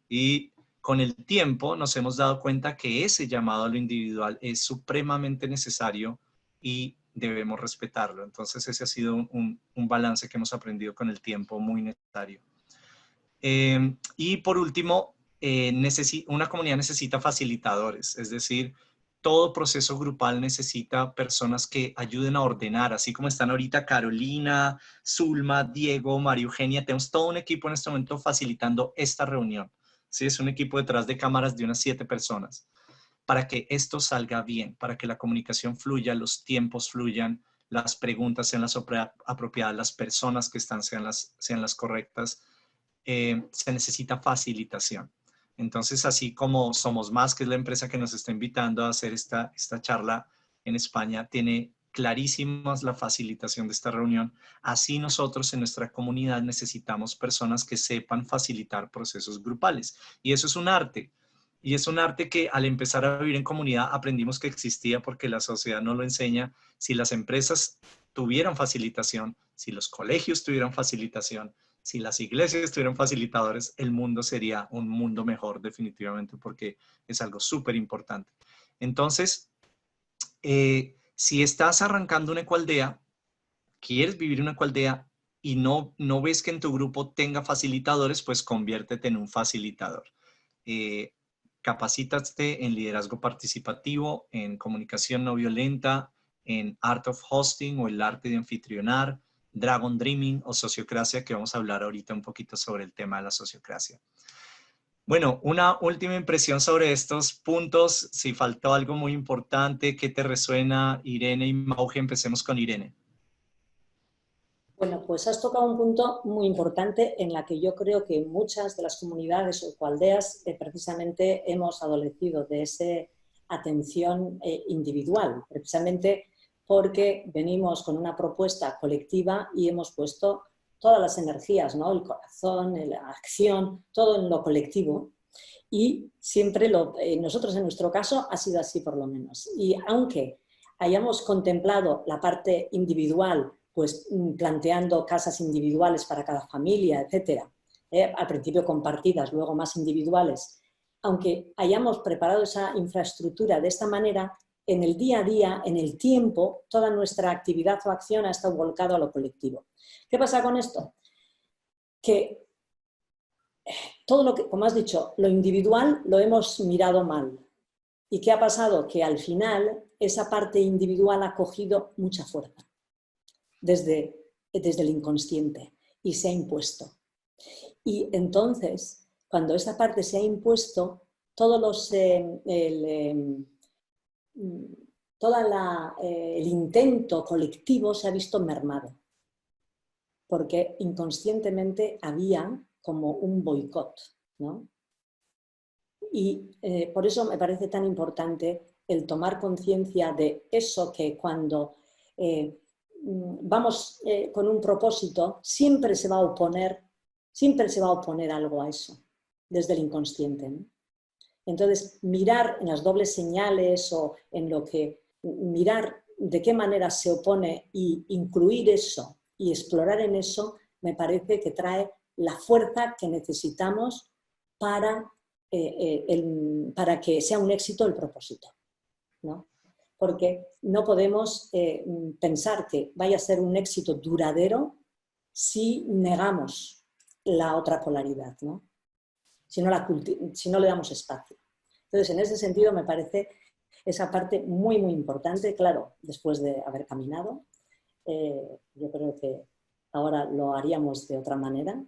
Y con el tiempo nos hemos dado cuenta que ese llamado a lo individual es supremamente necesario y debemos respetarlo. Entonces ese ha sido un balance que hemos aprendido con el tiempo muy necesario. Y por último, una comunidad necesita facilitadores, es decir, todo proceso grupal necesita personas que ayuden a ordenar, así como están ahorita Carolina, Zulma, Diego, María Eugenia. Tenemos todo un equipo en este momento facilitando esta reunión. ¿Sí? Es un equipo detrás de cámaras de unas 7 personas para que esto salga bien, para que la comunicación fluya, los tiempos fluyan, las preguntas sean las apropiadas, las personas que están sean las correctas, se necesita facilitación. Entonces, así como Somos Más, que es la empresa que nos está invitando a hacer esta charla en España, tiene clarísimas la facilitación de esta reunión. Así nosotros en nuestra comunidad necesitamos personas que sepan facilitar procesos grupales. Y eso es un arte. Y es un arte que al empezar a vivir en comunidad aprendimos que existía porque la sociedad no lo enseña. Si las empresas tuvieran facilitación, si los colegios tuvieran facilitación, si las iglesias tuvieran facilitadores, el mundo sería un mundo mejor definitivamente porque es algo súper importante. Entonces, si estás arrancando una ecoaldea, quieres vivir una ecoaldea y no ves que en tu grupo tenga facilitadores, pues conviértete en un facilitador. Capacítate en liderazgo participativo, en comunicación no violenta, en Art of Hosting o el arte de anfitrionar, Dragon Dreaming o sociocracia, que vamos a hablar ahorita un poquito sobre el tema de la sociocracia. Bueno, una última impresión sobre estos puntos. Si faltó algo muy importante, ¿qué te resuena, Irene y Mauge? Empecemos con Irene.
Bueno, pues has tocado un punto muy importante en la que yo creo que muchas de las comunidades o ecoaldeas precisamente hemos adolecido de esa atención individual, precisamente porque venimos con una propuesta colectiva y hemos puesto todas las energías, ¿no? El corazón, la acción, todo en lo colectivo. Y siempre nosotros en nuestro caso ha sido así por lo menos. Y aunque hayamos contemplado la parte individual, pues planteando casas individuales para cada familia, etcétera, al principio compartidas, luego más individuales, aunque hayamos preparado esa infraestructura de esta manera, en el día a día, en el tiempo, toda nuestra actividad o acción ha estado volcada a lo colectivo. ¿Qué pasa con esto? Que todo lo que, como has dicho, lo individual lo hemos mirado mal. ¿Y qué ha pasado? Que al final esa parte individual ha cogido mucha fuerza desde el inconsciente y se ha impuesto. Y entonces, cuando esa parte se ha impuesto, todos el intento colectivo se ha visto mermado, porque inconscientemente había como un boicot, ¿no? Y por eso me parece tan importante el tomar conciencia de eso, que cuando vamos con un propósito, siempre se va a oponer algo a eso, desde el inconsciente, ¿no? Entonces, mirar en las dobles señales o en lo que, mirar de qué manera se opone y incluir eso y explorar en eso, me parece que trae la fuerza que necesitamos para que sea un éxito el propósito, ¿no? Porque no podemos pensar que vaya a ser un éxito duradero si negamos la otra polaridad, ¿no? Si no le damos espacio. Entonces, en ese sentido, me parece esa parte muy, muy importante. Claro, después de haber caminado, yo creo que ahora lo haríamos de otra manera,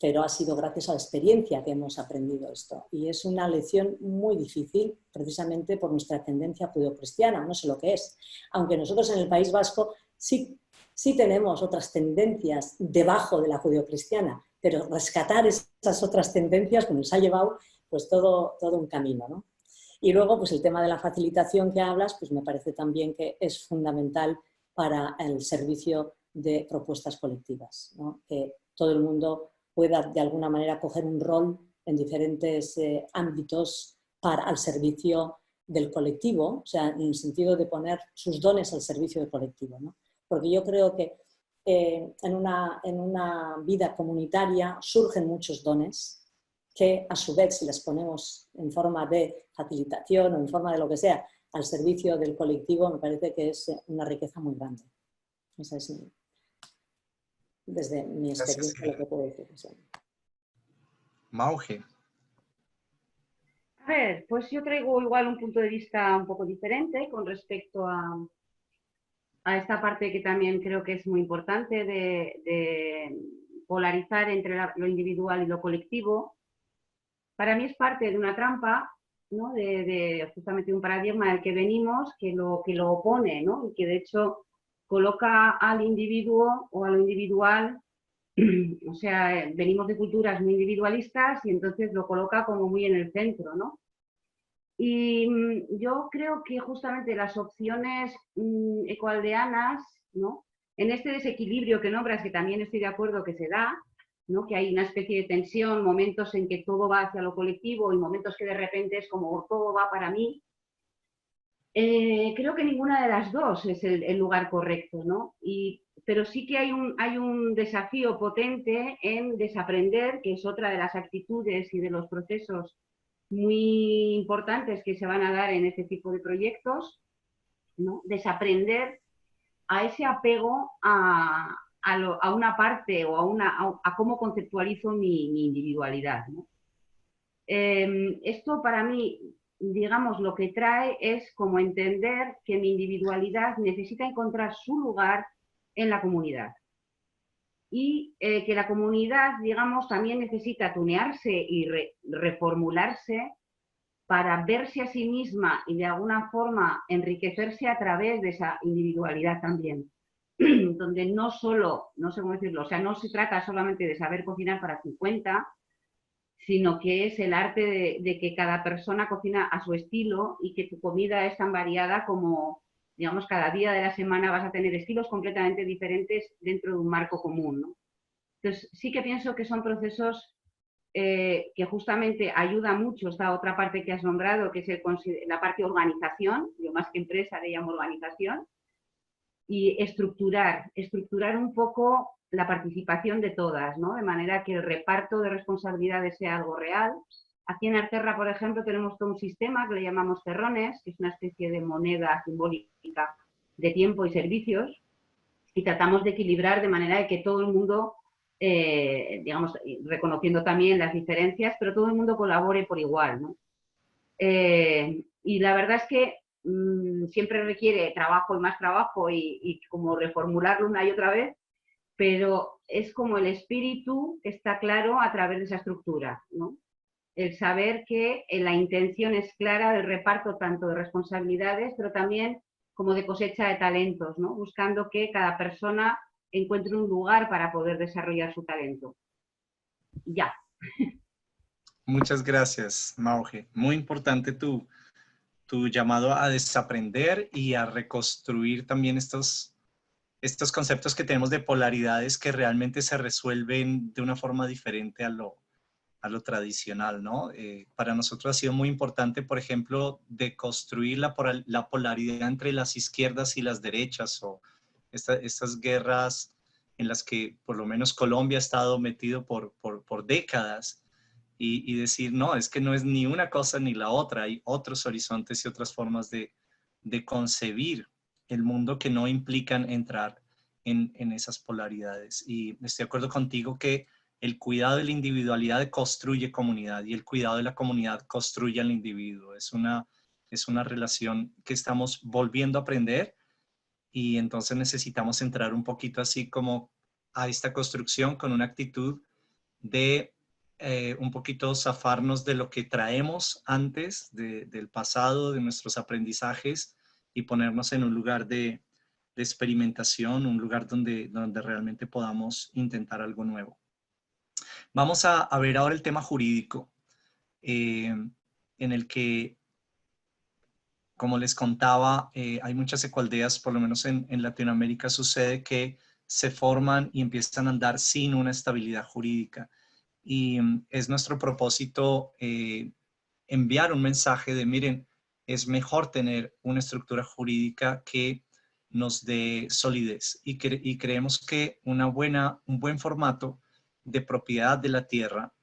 pero ha sido gracias a la experiencia que hemos aprendido esto. Y es una lección muy difícil, precisamente por nuestra tendencia judeocristiana, no sé lo que es. Aunque nosotros en el País Vasco sí tenemos otras tendencias debajo de la judeocristiana, pero rescatar esas otras tendencias pues nos ha llevado pues todo un camino, ¿no? Y luego pues el tema de la facilitación que hablas, pues me parece también que es fundamental para el servicio de propuestas colectivas, ¿no? Que todo el mundo pueda de alguna manera coger un rol en diferentes ámbitos al servicio del colectivo, o sea, en el sentido de poner sus dones al servicio del colectivo, ¿no? Porque yo creo que en una vida comunitaria surgen muchos dones que a su vez, si las ponemos en forma de facilitación o en forma de lo que sea al servicio del colectivo, me parece que es una riqueza muy grande. Esa es desde mi experiencia lo que puedo decir. Sí.
Mauge.
A ver, pues yo traigo igual un punto de vista un poco diferente con respecto a esta parte que también creo que es muy importante de polarizar entre lo individual y lo colectivo. Para mí es parte de una trampa, ¿no? de justamente un paradigma del que venimos que lo opone, ¿no? Y que de hecho coloca al individuo o a lo individual, o sea, venimos de culturas muy individualistas y entonces lo coloca como muy en el centro, ¿no? Y yo creo que justamente las opciones ecoaldeanas, ¿no? En este desequilibrio que nombras, que también estoy de acuerdo que se da, ¿no? Que hay una especie de tensión, momentos en que todo va hacia lo colectivo y momentos que de repente es como todo va para mí. Creo que ninguna de las dos es el lugar correcto, ¿no? Pero sí que hay un desafío potente en desaprender, que es otra de las actitudes y de los procesos muy importantes que se van a dar en este tipo de proyectos, ¿no? Desaprender a ese apego a una parte o a cómo conceptualizo mi individualidad, ¿no? Esto para mí, digamos, lo que trae es como entender que mi individualidad necesita encontrar su lugar en la comunidad. Y que la comunidad, digamos, también necesita tunearse y reformularse para verse a sí misma y de alguna forma enriquecerse a través de esa individualidad también. Donde no solo, no sé cómo decirlo, o sea, no se trata solamente de saber cocinar para 50, sino que es el arte de que cada persona cocina a su estilo y que tu comida es tan variada como, digamos, cada día de la semana vas a tener estilos completamente diferentes dentro de un marco común, ¿no? Entonces, sí que pienso que son procesos que justamente ayuda mucho esta otra parte que has nombrado, que es la parte organización, yo más que empresa le llamo organización, y estructurar un poco la participación de todas, ¿no? De manera que el reparto de responsabilidades sea algo real. Aquí en Arterra, por ejemplo, tenemos todo un sistema que le llamamos terrones, que es una especie de moneda simbólica de tiempo y servicios, y tratamos de equilibrar de manera de que todo el mundo, digamos, reconociendo también las diferencias, pero todo el mundo colabore por igual, ¿no? Y la verdad es que siempre requiere trabajo y más trabajo y como reformularlo una y otra vez, pero es como el espíritu está claro a través de esa estructura, ¿no? El saber que la intención es clara del reparto tanto de responsabilidades, pero también como de cosecha de talentos, ¿no? Buscando que cada persona encuentre un lugar para poder desarrollar su talento. Ya.
Muchas gracias, Mauge. Muy importante tu llamado a desaprender y a reconstruir también estos conceptos que tenemos de polaridades que realmente se resuelven de una forma diferente a lo tradicional, ¿no? Para nosotros ha sido muy importante, por ejemplo, deconstruir la polaridad entre las izquierdas y las derechas, o estas guerras en las que por lo menos Colombia ha estado metido por décadas, y decir, no, es que no es ni una cosa ni la otra, hay otros horizontes y otras formas de concebir el mundo que no implican entrar en esas polaridades. Y estoy de acuerdo contigo que el cuidado de la individualidad construye comunidad y el cuidado de la comunidad construye al individuo. Es una relación que estamos volviendo a aprender, y entonces necesitamos entrar un poquito así como a esta construcción con una actitud de un poquito zafarnos de lo que traemos antes, del pasado, de nuestros aprendizajes, y ponernos en un lugar de experimentación, un lugar donde realmente podamos intentar algo nuevo. Vamos a ver ahora el tema jurídico, en el que, como les contaba, hay muchas ecoaldeas, por lo menos en Latinoamérica sucede que se forman y empiezan a andar sin una estabilidad jurídica. Y es nuestro propósito enviar un mensaje de, miren, es mejor tener una estructura jurídica que nos dé solidez. Y creemos que un buen formato de propiedad de la tierra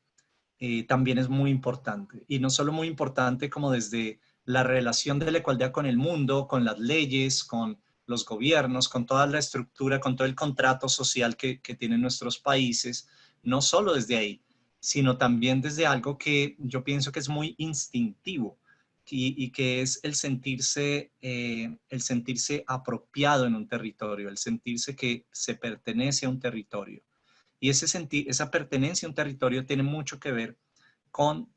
también es muy importante. Y no solo muy importante como desde la relación de la ecoaldea con el mundo, con las leyes, con los gobiernos, con toda la estructura, con todo el contrato social que tienen nuestros países, no solo desde ahí, sino también desde algo que yo pienso que es muy instintivo y que es el sentirse apropiado en un territorio, el sentirse que se pertenece a un territorio. Y esa pertenencia a un territorio tiene mucho que ver con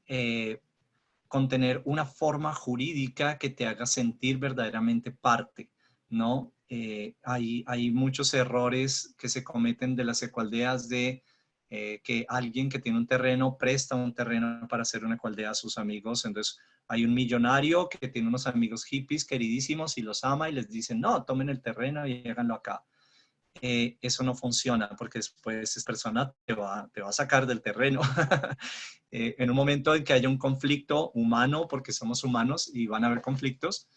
tener una forma jurídica que te haga sentir verdaderamente parte, ¿no? hay muchos errores que se cometen de las ecoaldeas de que alguien que tiene un terreno presta un terreno para hacer una ecoaldea a sus amigos. Entonces hay un millonario que tiene unos amigos hippies queridísimos y los ama y les dicen, no, tomen el terreno y háganlo acá. Eso no funciona porque después esa persona te va a sacar del terreno. En un momento en que haya un conflicto humano, porque somos humanos y van a haber conflictos,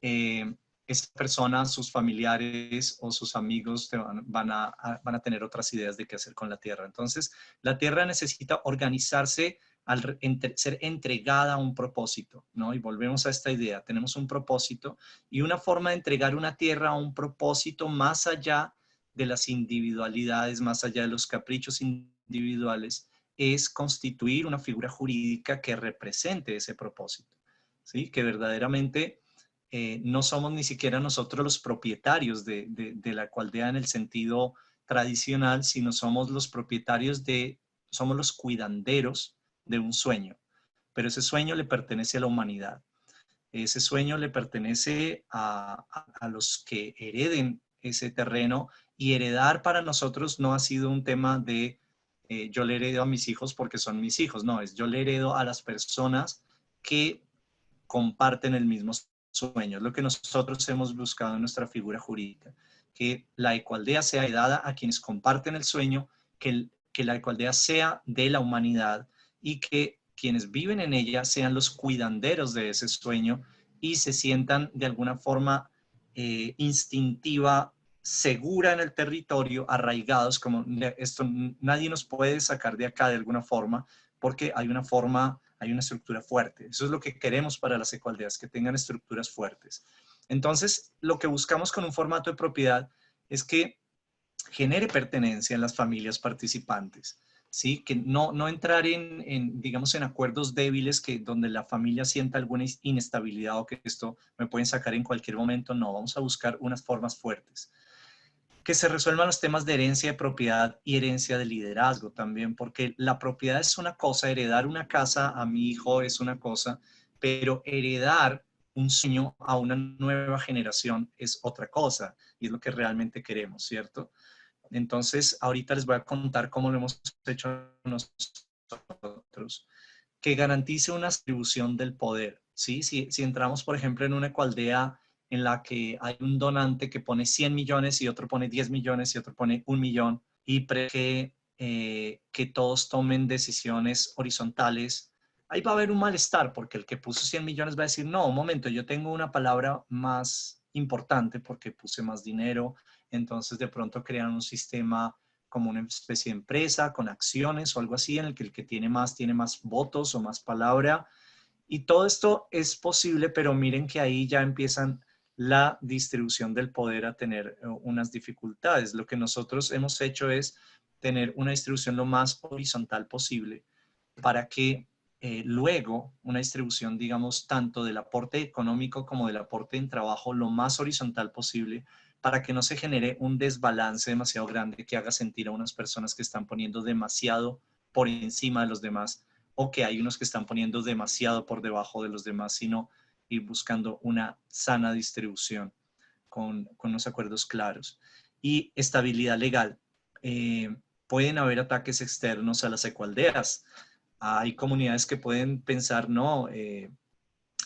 esa persona, sus familiares o sus amigos van a tener otras ideas de qué hacer con la tierra. Entonces, la tierra necesita organizarse al ser entregada a un propósito, ¿no? Y volvemos a esta idea, tenemos un propósito y una forma de entregar una tierra a un propósito más allá de las individualidades, más allá de los caprichos individuales, es constituir una figura jurídica que represente ese propósito, ¿sí? Que verdaderamente no somos ni siquiera nosotros los propietarios de la ecoaldea en el sentido tradicional, sino somos los propietarios somos los cuidanderos de un sueño. Pero ese sueño le pertenece a la humanidad. Ese sueño le pertenece a los que hereden ese terreno, y heredar para nosotros no ha sido un tema de yo le heredo a mis hijos porque son mis hijos, no, es yo le heredo a las personas que comparten el mismo sueño. Es lo que nosotros hemos buscado en nuestra figura jurídica, que la ecoaldea sea heredada a quienes comparten el sueño, que la ecoaldea sea de la humanidad y que quienes viven en ella sean los cuidanderos de ese sueño y se sientan de alguna forma instintiva, segura en el territorio, arraigados, como esto nadie nos puede sacar de acá de alguna forma, porque hay una estructura fuerte. Eso es lo que queremos para las ecoaldeas, que tengan estructuras fuertes. Entonces, lo que buscamos con un formato de propiedad es que genere pertenencia en las familias participantes, ¿sí? Que no entrar digamos, en acuerdos débiles donde la familia sienta alguna inestabilidad o que esto me pueden sacar en cualquier momento. No, vamos a buscar unas formas fuertes. Que se resuelvan los temas de herencia de propiedad y herencia de liderazgo también, porque la propiedad es una cosa, heredar una casa a mi hijo es una cosa, pero heredar un sueño a una nueva generación es otra cosa, y es lo que realmente queremos, ¿cierto? Entonces, ahorita les voy a contar cómo lo hemos hecho nosotros, que garantice una distribución del poder, ¿sí? Si entramos, por ejemplo, en una ecoaldea en la que hay un donante que pone 100 millones y otro pone 10 millones y otro pone 1 millón y que todos tomen decisiones horizontales, ahí va a haber un malestar porque el que puso 100 millones va a decir, no, un momento, yo tengo una palabra más importante porque puse más dinero. Entonces de pronto crean un sistema como una especie de empresa con acciones o algo así en el que tiene más votos o más palabra. Y todo esto es posible, pero miren que ahí ya empiezan la distribución del poder a tener unas dificultades. Lo que nosotros hemos hecho es tener una distribución lo más horizontal posible para que luego una distribución, digamos, tanto del aporte económico como del aporte en trabajo lo más horizontal posible, para que no se genere un desbalance demasiado grande que haga sentir a unas personas que están poniendo demasiado por encima de los demás, o que hay unos que están poniendo demasiado por debajo de los demás, sino ir buscando una sana distribución con unos acuerdos claros. Y estabilidad legal. Pueden haber ataques externos a las ecoaldeas. Hay comunidades que pueden pensar, no,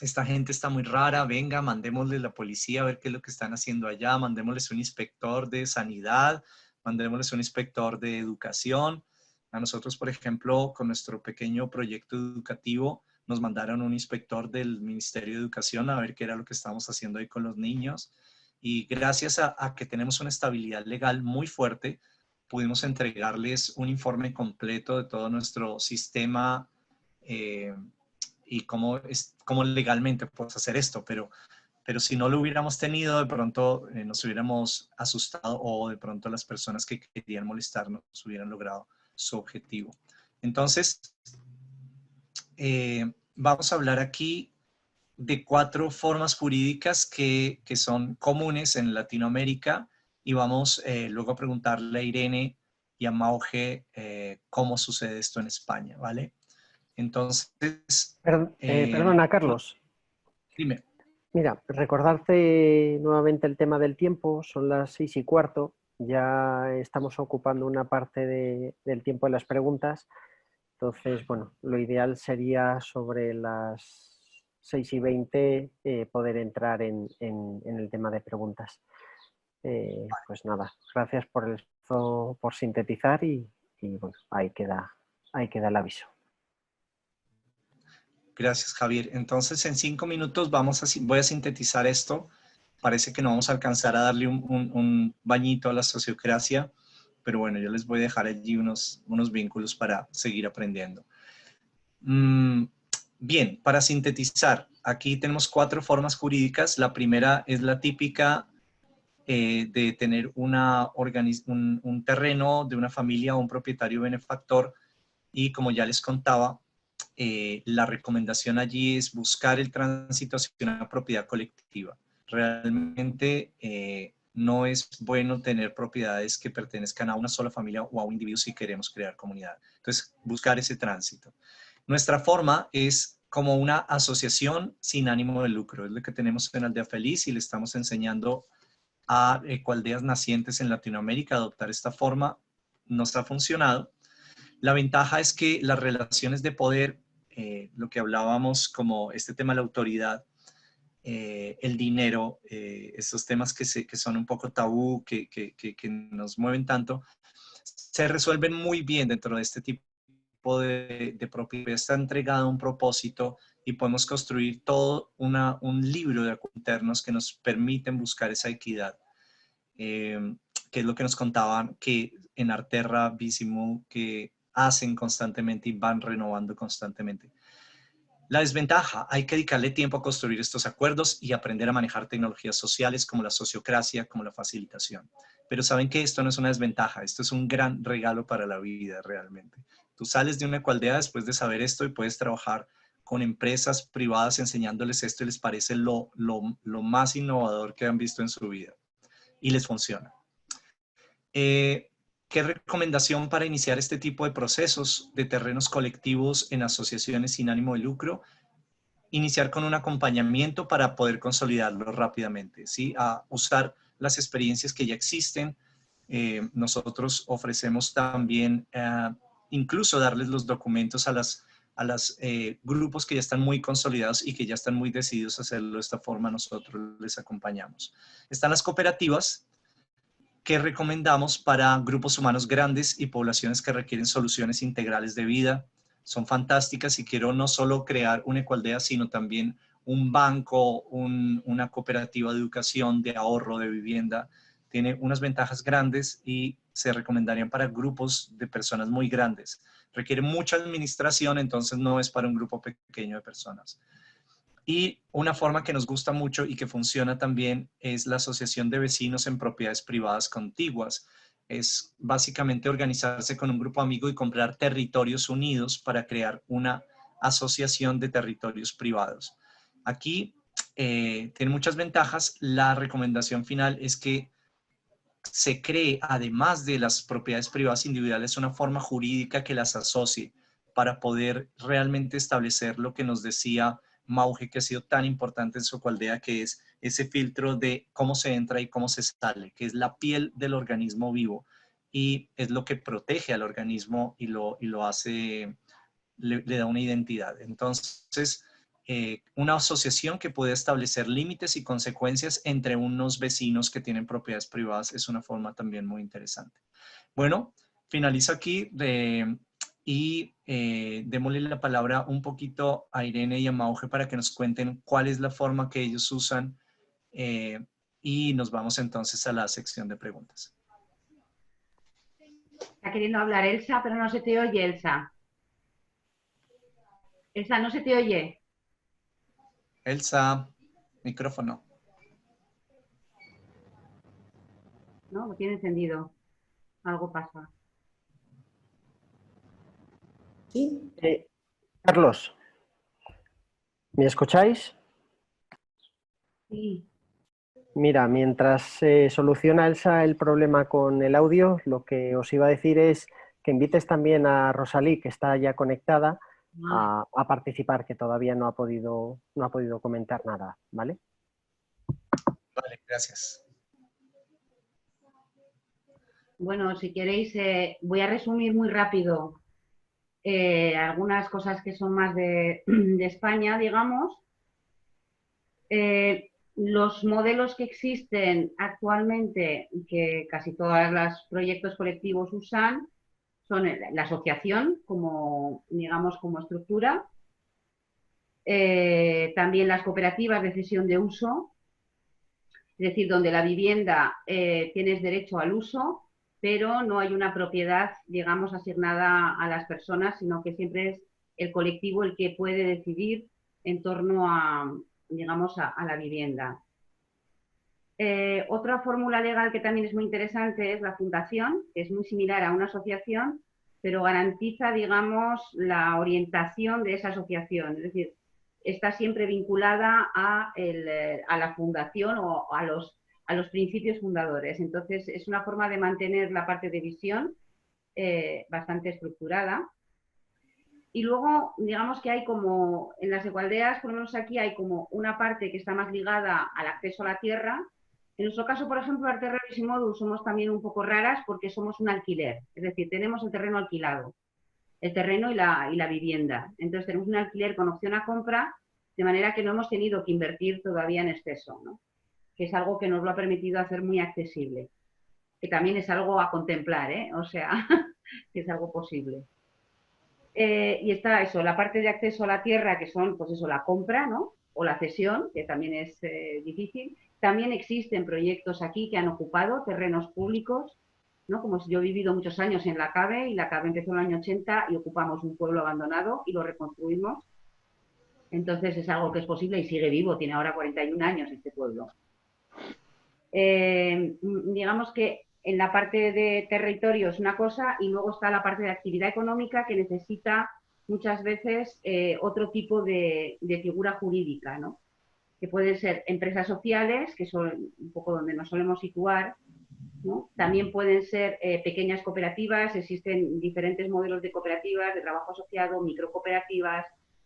esta gente está muy rara, venga, mandémosle la policía a ver qué es lo que están haciendo allá, mandémosles un inspector de sanidad, mandémosles un inspector de educación. A nosotros, por ejemplo, con nuestro pequeño proyecto educativo, nos mandaron un inspector del Ministerio de Educación a ver qué era lo que estábamos haciendo ahí con los niños. Y gracias a que tenemos una estabilidad legal muy fuerte, pudimos entregarles un informe completo de todo nuestro sistema y cómo legalmente puedes hacer esto, pero si no lo hubiéramos tenido, de pronto nos hubiéramos asustado o de pronto las personas que querían molestarnos hubieran logrado su objetivo. Entonces, vamos a hablar aquí de 4 formas jurídicas que son comunes en Latinoamérica y vamos luego a preguntarle a Irene y a Mauge cómo sucede esto en España, ¿vale? Entonces...
Perdona, Carlos.
Dime.
Mira, recordarte nuevamente el tema del tiempo, son las 6:15, ya estamos ocupando una parte del tiempo de las preguntas, entonces, bueno, lo ideal sería sobre las 6:20 poder entrar en el tema de preguntas. Pues nada, gracias por el esfuerzo por sintetizar y bueno, ahí queda el aviso.
Gracias, Javier. Entonces, en 5 minutos voy a sintetizar esto. Parece que no vamos a alcanzar a darle un bañito a la sociocracia, pero bueno, yo les voy a dejar allí unos vínculos para seguir aprendiendo. Bien, para sintetizar, aquí tenemos 4 formas jurídicas. La primera es la típica de tener un terreno de una familia o un propietario benefactor, y como ya les contaba, la recomendación allí es buscar el tránsito hacia una propiedad colectiva. Realmente no es bueno tener propiedades que pertenezcan a una sola familia o a un individuo si queremos crear comunidad. Entonces, buscar ese tránsito. Nuestra forma es como una asociación sin ánimo de lucro. Es lo que tenemos en Aldea Feliz y le estamos enseñando a ecoaldeas nacientes en Latinoamérica a adoptar esta forma. Nos ha funcionado. La ventaja es que las relaciones de poder, lo que hablábamos como este tema de la autoridad, el dinero, estos temas que son un poco tabú, que nos mueven tanto, se resuelven muy bien dentro de este tipo de propiedad. Está entregado un propósito y podemos construir todo un libro de acuerdos internos que nos permiten buscar esa equidad. Que es lo que nos contaban que en Arterra, Visimu, que hacen constantemente y van renovando constantemente. La desventaja, hay que dedicarle tiempo a construir estos acuerdos y aprender a manejar tecnologías sociales como la sociocracia, como la facilitación. Pero saben que esto no es una desventaja, esto es un gran regalo para la vida realmente. Tú sales de una ecoaldea después de saber esto y puedes trabajar con empresas privadas enseñándoles esto y les parece lo más innovador que han visto en su vida. Y les funciona. ¿Qué recomendación para iniciar este tipo de procesos de terrenos colectivos en asociaciones sin ánimo de lucro? Iniciar con un acompañamiento para poder consolidarlo rápidamente, ¿sí? A usar las experiencias que ya existen. Nosotros ofrecemos también incluso darles los documentos a los grupos que ya están muy consolidados y que ya están muy decididos a hacerlo de esta forma. Nosotros les acompañamos. Están las cooperativas, que recomendamos para grupos humanos grandes y poblaciones que requieren soluciones integrales de vida. Son fantásticas y quiero no solo crear una ecoaldea, sino también un banco, una cooperativa de educación, de ahorro, de vivienda. Tiene unas ventajas grandes y se recomendarían para grupos de personas muy grandes. Requiere mucha administración, entonces no es para un grupo pequeño de personas. Y una forma que nos gusta mucho y que funciona también es la asociación de vecinos en propiedades privadas contiguas. Es básicamente organizarse con un grupo amigo y comprar territorios unidos para crear una asociación de territorios privados. Aquí tiene muchas ventajas. La recomendación final es que se cree, además de las propiedades privadas individuales, una forma jurídica que las asocie para poder realmente establecer lo que nos decía Mauge, que ha sido tan importante en su ecoaldea, que es ese filtro de cómo se entra y cómo se sale, que es la piel del organismo vivo y es lo que protege al organismo y lo hace, le da una identidad. Entonces, una asociación que puede establecer límites y consecuencias entre unos vecinos que tienen propiedades privadas es una forma también muy interesante. Bueno, finalizo aquí y démosle la palabra un poquito a Irene y a Mauge para que nos cuenten cuál es la forma que ellos usan y nos vamos entonces a la sección de preguntas.
Está queriendo hablar Elsa, pero no se te oye, Elsa. Elsa, no se te oye.
Elsa, micrófono.
No, lo tiene encendido. Algo pasa.
¿Sí?
Carlos, ¿me escucháis?
Sí.
Mira, mientras se soluciona Elsa el problema con el audio, lo que os iba a decir es que invites también a Rosalí, que está ya conectada, a participar, que todavía no ha podido comentar nada, ¿vale?
Gracias.
Bueno, si queréis, voy a resumir muy rápido algunas cosas que son más de España, digamos. Los modelos que existen actualmente, que casi todos los proyectos colectivos usan, son la asociación como, digamos, como estructura, también las cooperativas de cesión de uso, es decir, donde la vivienda tienes derecho al uso, pero no hay una propiedad, digamos, asignada a las personas, sino que siempre es el colectivo el que puede decidir en torno a, digamos, a la vivienda. Otra fórmula legal que también es muy interesante es la fundación, que es muy similar a una asociación, pero garantiza, digamos, la orientación de esa asociación. Es decir, está siempre vinculada a la fundación o a los principios fundadores. Entonces, es una forma de mantener la parte de visión bastante estructurada. Y luego, digamos que hay como, en las ecoaldeas, por lo menos aquí, hay como una parte que está más ligada al acceso a la tierra. En nuestro caso, por ejemplo, Arte Revisimodus somos también un poco raras porque somos un alquiler. Es decir, tenemos el terreno alquilado, el terreno y la vivienda. Entonces tenemos un alquiler con opción a compra, de manera que no hemos tenido que invertir todavía en exceso, ¿no? Que es algo que nos lo ha permitido hacer muy accesible. Que también es algo a contemplar, ¿eh? O sea, que es algo posible. Y está eso, la parte de acceso a la tierra, que son, pues eso, la compra, ¿no? O la cesión, que también es difícil. También existen proyectos aquí que han ocupado terrenos públicos, ¿no? Como yo he vivido muchos años en La Cabe, y La Cabe empezó en el año 80 y ocupamos un pueblo abandonado y lo reconstruimos. Entonces es algo que es posible y sigue vivo, tiene ahora 41 años este pueblo. Digamos que en la parte de territorio es una cosa y luego está la parte de actividad económica que necesita muchas veces otro tipo de figura jurídica, ¿no? Que pueden ser empresas sociales, que son un poco donde nos solemos situar, ¿no? También pueden ser pequeñas cooperativas, existen diferentes modelos de cooperativas, de trabajo asociado, microcooperativas,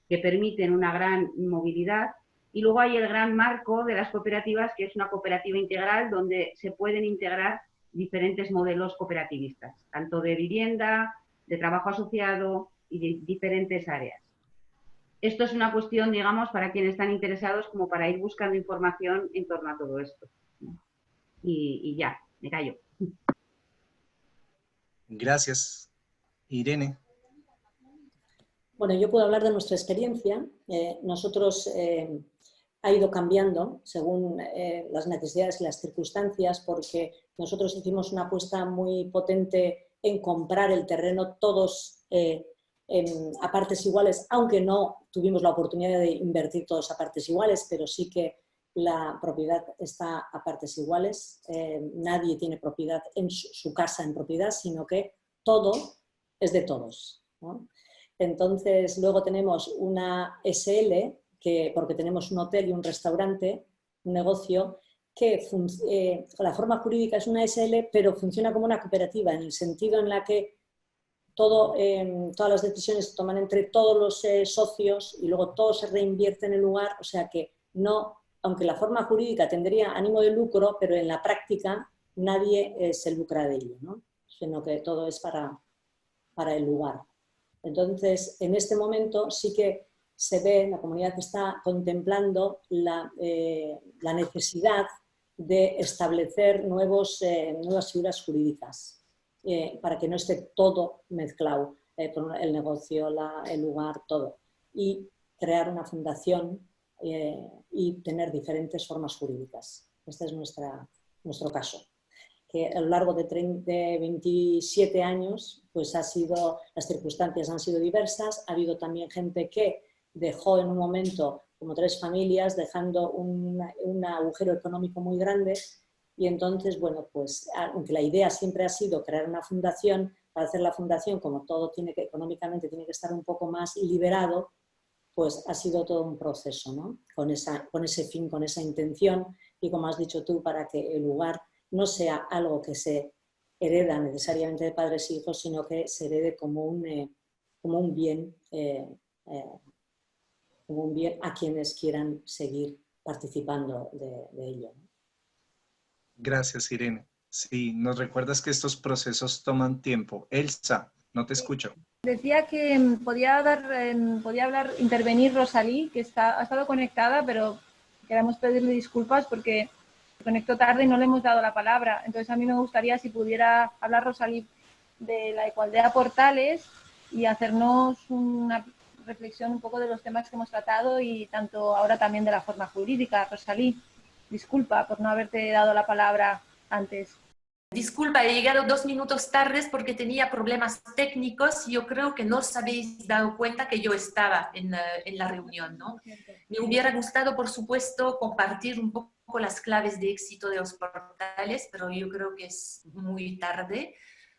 que permiten una gran movilidad. Y luego hay el gran marco de las cooperativas, que es una cooperativa integral donde se pueden integrar diferentes modelos cooperativistas, tanto de vivienda, de trabajo asociado y de diferentes áreas. Esto es una cuestión, digamos, para quienes están interesados como para ir buscando información en torno a todo esto. Y ya, me callo.
Gracias. Irene.
Bueno, yo puedo hablar de nuestra experiencia. Nosotros ha ido cambiando según las necesidades y las circunstancias, porque nosotros hicimos una apuesta muy potente en comprar el terreno todos a partes iguales, aunque no tuvimos la oportunidad de invertir todos a partes iguales, pero sí que la propiedad está a partes iguales. Nadie tiene propiedad en su casa en propiedad, sino que todo es de todos, ¿no? Entonces, luego tenemos una SL, porque tenemos un hotel y un restaurante, un negocio, que la forma jurídica es una SL, pero funciona como una cooperativa, en el sentido en la que todas las decisiones se toman entre todos los socios y luego todo se reinvierte en el lugar, o sea que no, aunque la forma jurídica tendría ánimo de lucro, pero en la práctica nadie se lucra de ello, ¿no? Sino que todo es para el lugar. Entonces, en este momento sí que se ve, la comunidad está contemplando la necesidad de establecer nuevas figuras jurídicas para que no esté todo mezclado, el negocio, el lugar, todo. Y crear una fundación y tener diferentes formas jurídicas. Este es nuestro caso, que a lo largo de 27 años pues las circunstancias han sido diversas. Ha habido también gente que dejó en un momento como 3 familias, dejando un agujero económico muy grande, y entonces, bueno, pues aunque la idea siempre ha sido crear una fundación, para hacer la fundación, como todo económicamente tiene que estar un poco más liberado, pues ha sido todo un proceso, ¿no? Con ese fin, con esa intención, y como has dicho tú, para que el lugar no sea algo que se hereda necesariamente de padres e hijos, sino que se herede como un bien a quienes quieran seguir participando de ello.
Gracias, Irene. Sí, nos recuerdas que estos procesos toman tiempo. Elsa, no te escucho.
Decía que podía hablar, intervenir Rosalí, que ha estado conectada, pero queremos pedirle disculpas porque se conectó tarde y no le hemos dado la palabra. Entonces a mí me gustaría si pudiera hablar Rosalí de la igualdad a portales y hacernos una reflexión un poco de los temas que hemos tratado y tanto ahora también de la forma jurídica. Rosalí, disculpa por no haberte dado la palabra antes.
Disculpa, he llegado 2 minutos tarde porque tenía problemas técnicos y yo creo que no os habéis dado cuenta que yo estaba en la reunión, ¿no? Me hubiera gustado, por supuesto, compartir un poco las claves de éxito de los portales, pero yo creo que es muy tarde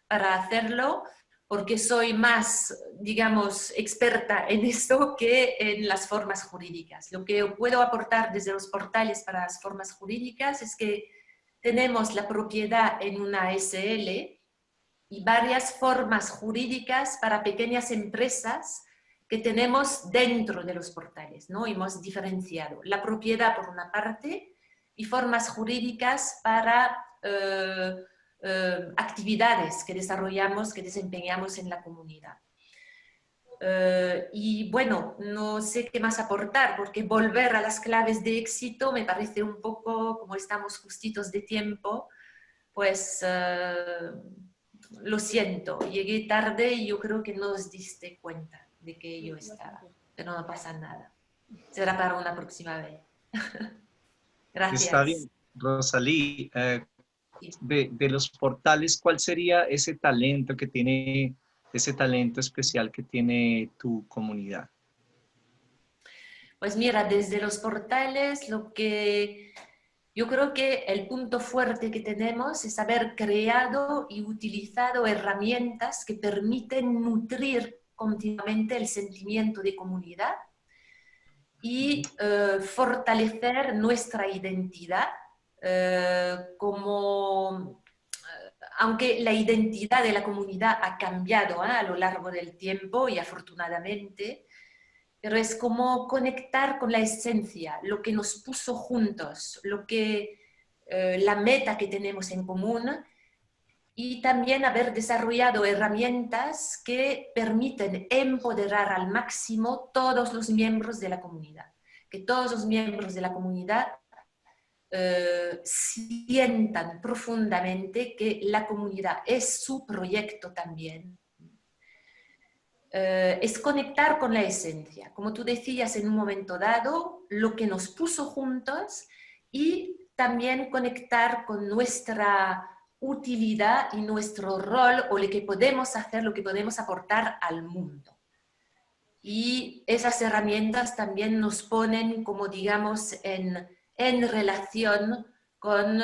para hacerlo porque soy más, digamos, experta en esto que en las formas jurídicas. Lo que puedo aportar desde los portales para las formas jurídicas es que tenemos la propiedad en una SL y varias formas jurídicas para pequeñas empresas que tenemos dentro de los portales, ¿no? Hemos diferenciado la propiedad por una parte y formas jurídicas para actividades que desarrollamos, que desempeñamos en la comunidad. Y bueno, no sé qué más aportar, porque volver a las claves de éxito me parece un poco, como estamos justitos de tiempo, pues lo siento, llegué tarde y yo creo que no os diste cuenta de que yo estaba, pero no pasa nada. Será para una próxima vez. Gracias.
Está bien, Rosalí. De los portales, ¿cuál sería ese talento especial que tiene tu comunidad?
Pues mira, desde los portales lo que yo creo que el punto fuerte que tenemos es haber creado y utilizado herramientas que permiten nutrir continuamente el sentimiento de comunidad y fortalecer nuestra identidad aunque la identidad de la comunidad ha cambiado a lo largo del tiempo y afortunadamente, pero es como conectar con la esencia, lo que nos puso juntos, la meta que tenemos en común y también haber desarrollado herramientas que permiten empoderar al máximo todos los miembros de la comunidad, que todos los miembros de la comunidad sientan profundamente que la comunidad es su proyecto también. Es conectar con la esencia, como tú decías en un momento dado, lo que nos puso juntos y también conectar con nuestra utilidad y nuestro rol o lo que podemos hacer, lo que podemos aportar al mundo. Y esas herramientas también nos ponen, como digamos, en relación con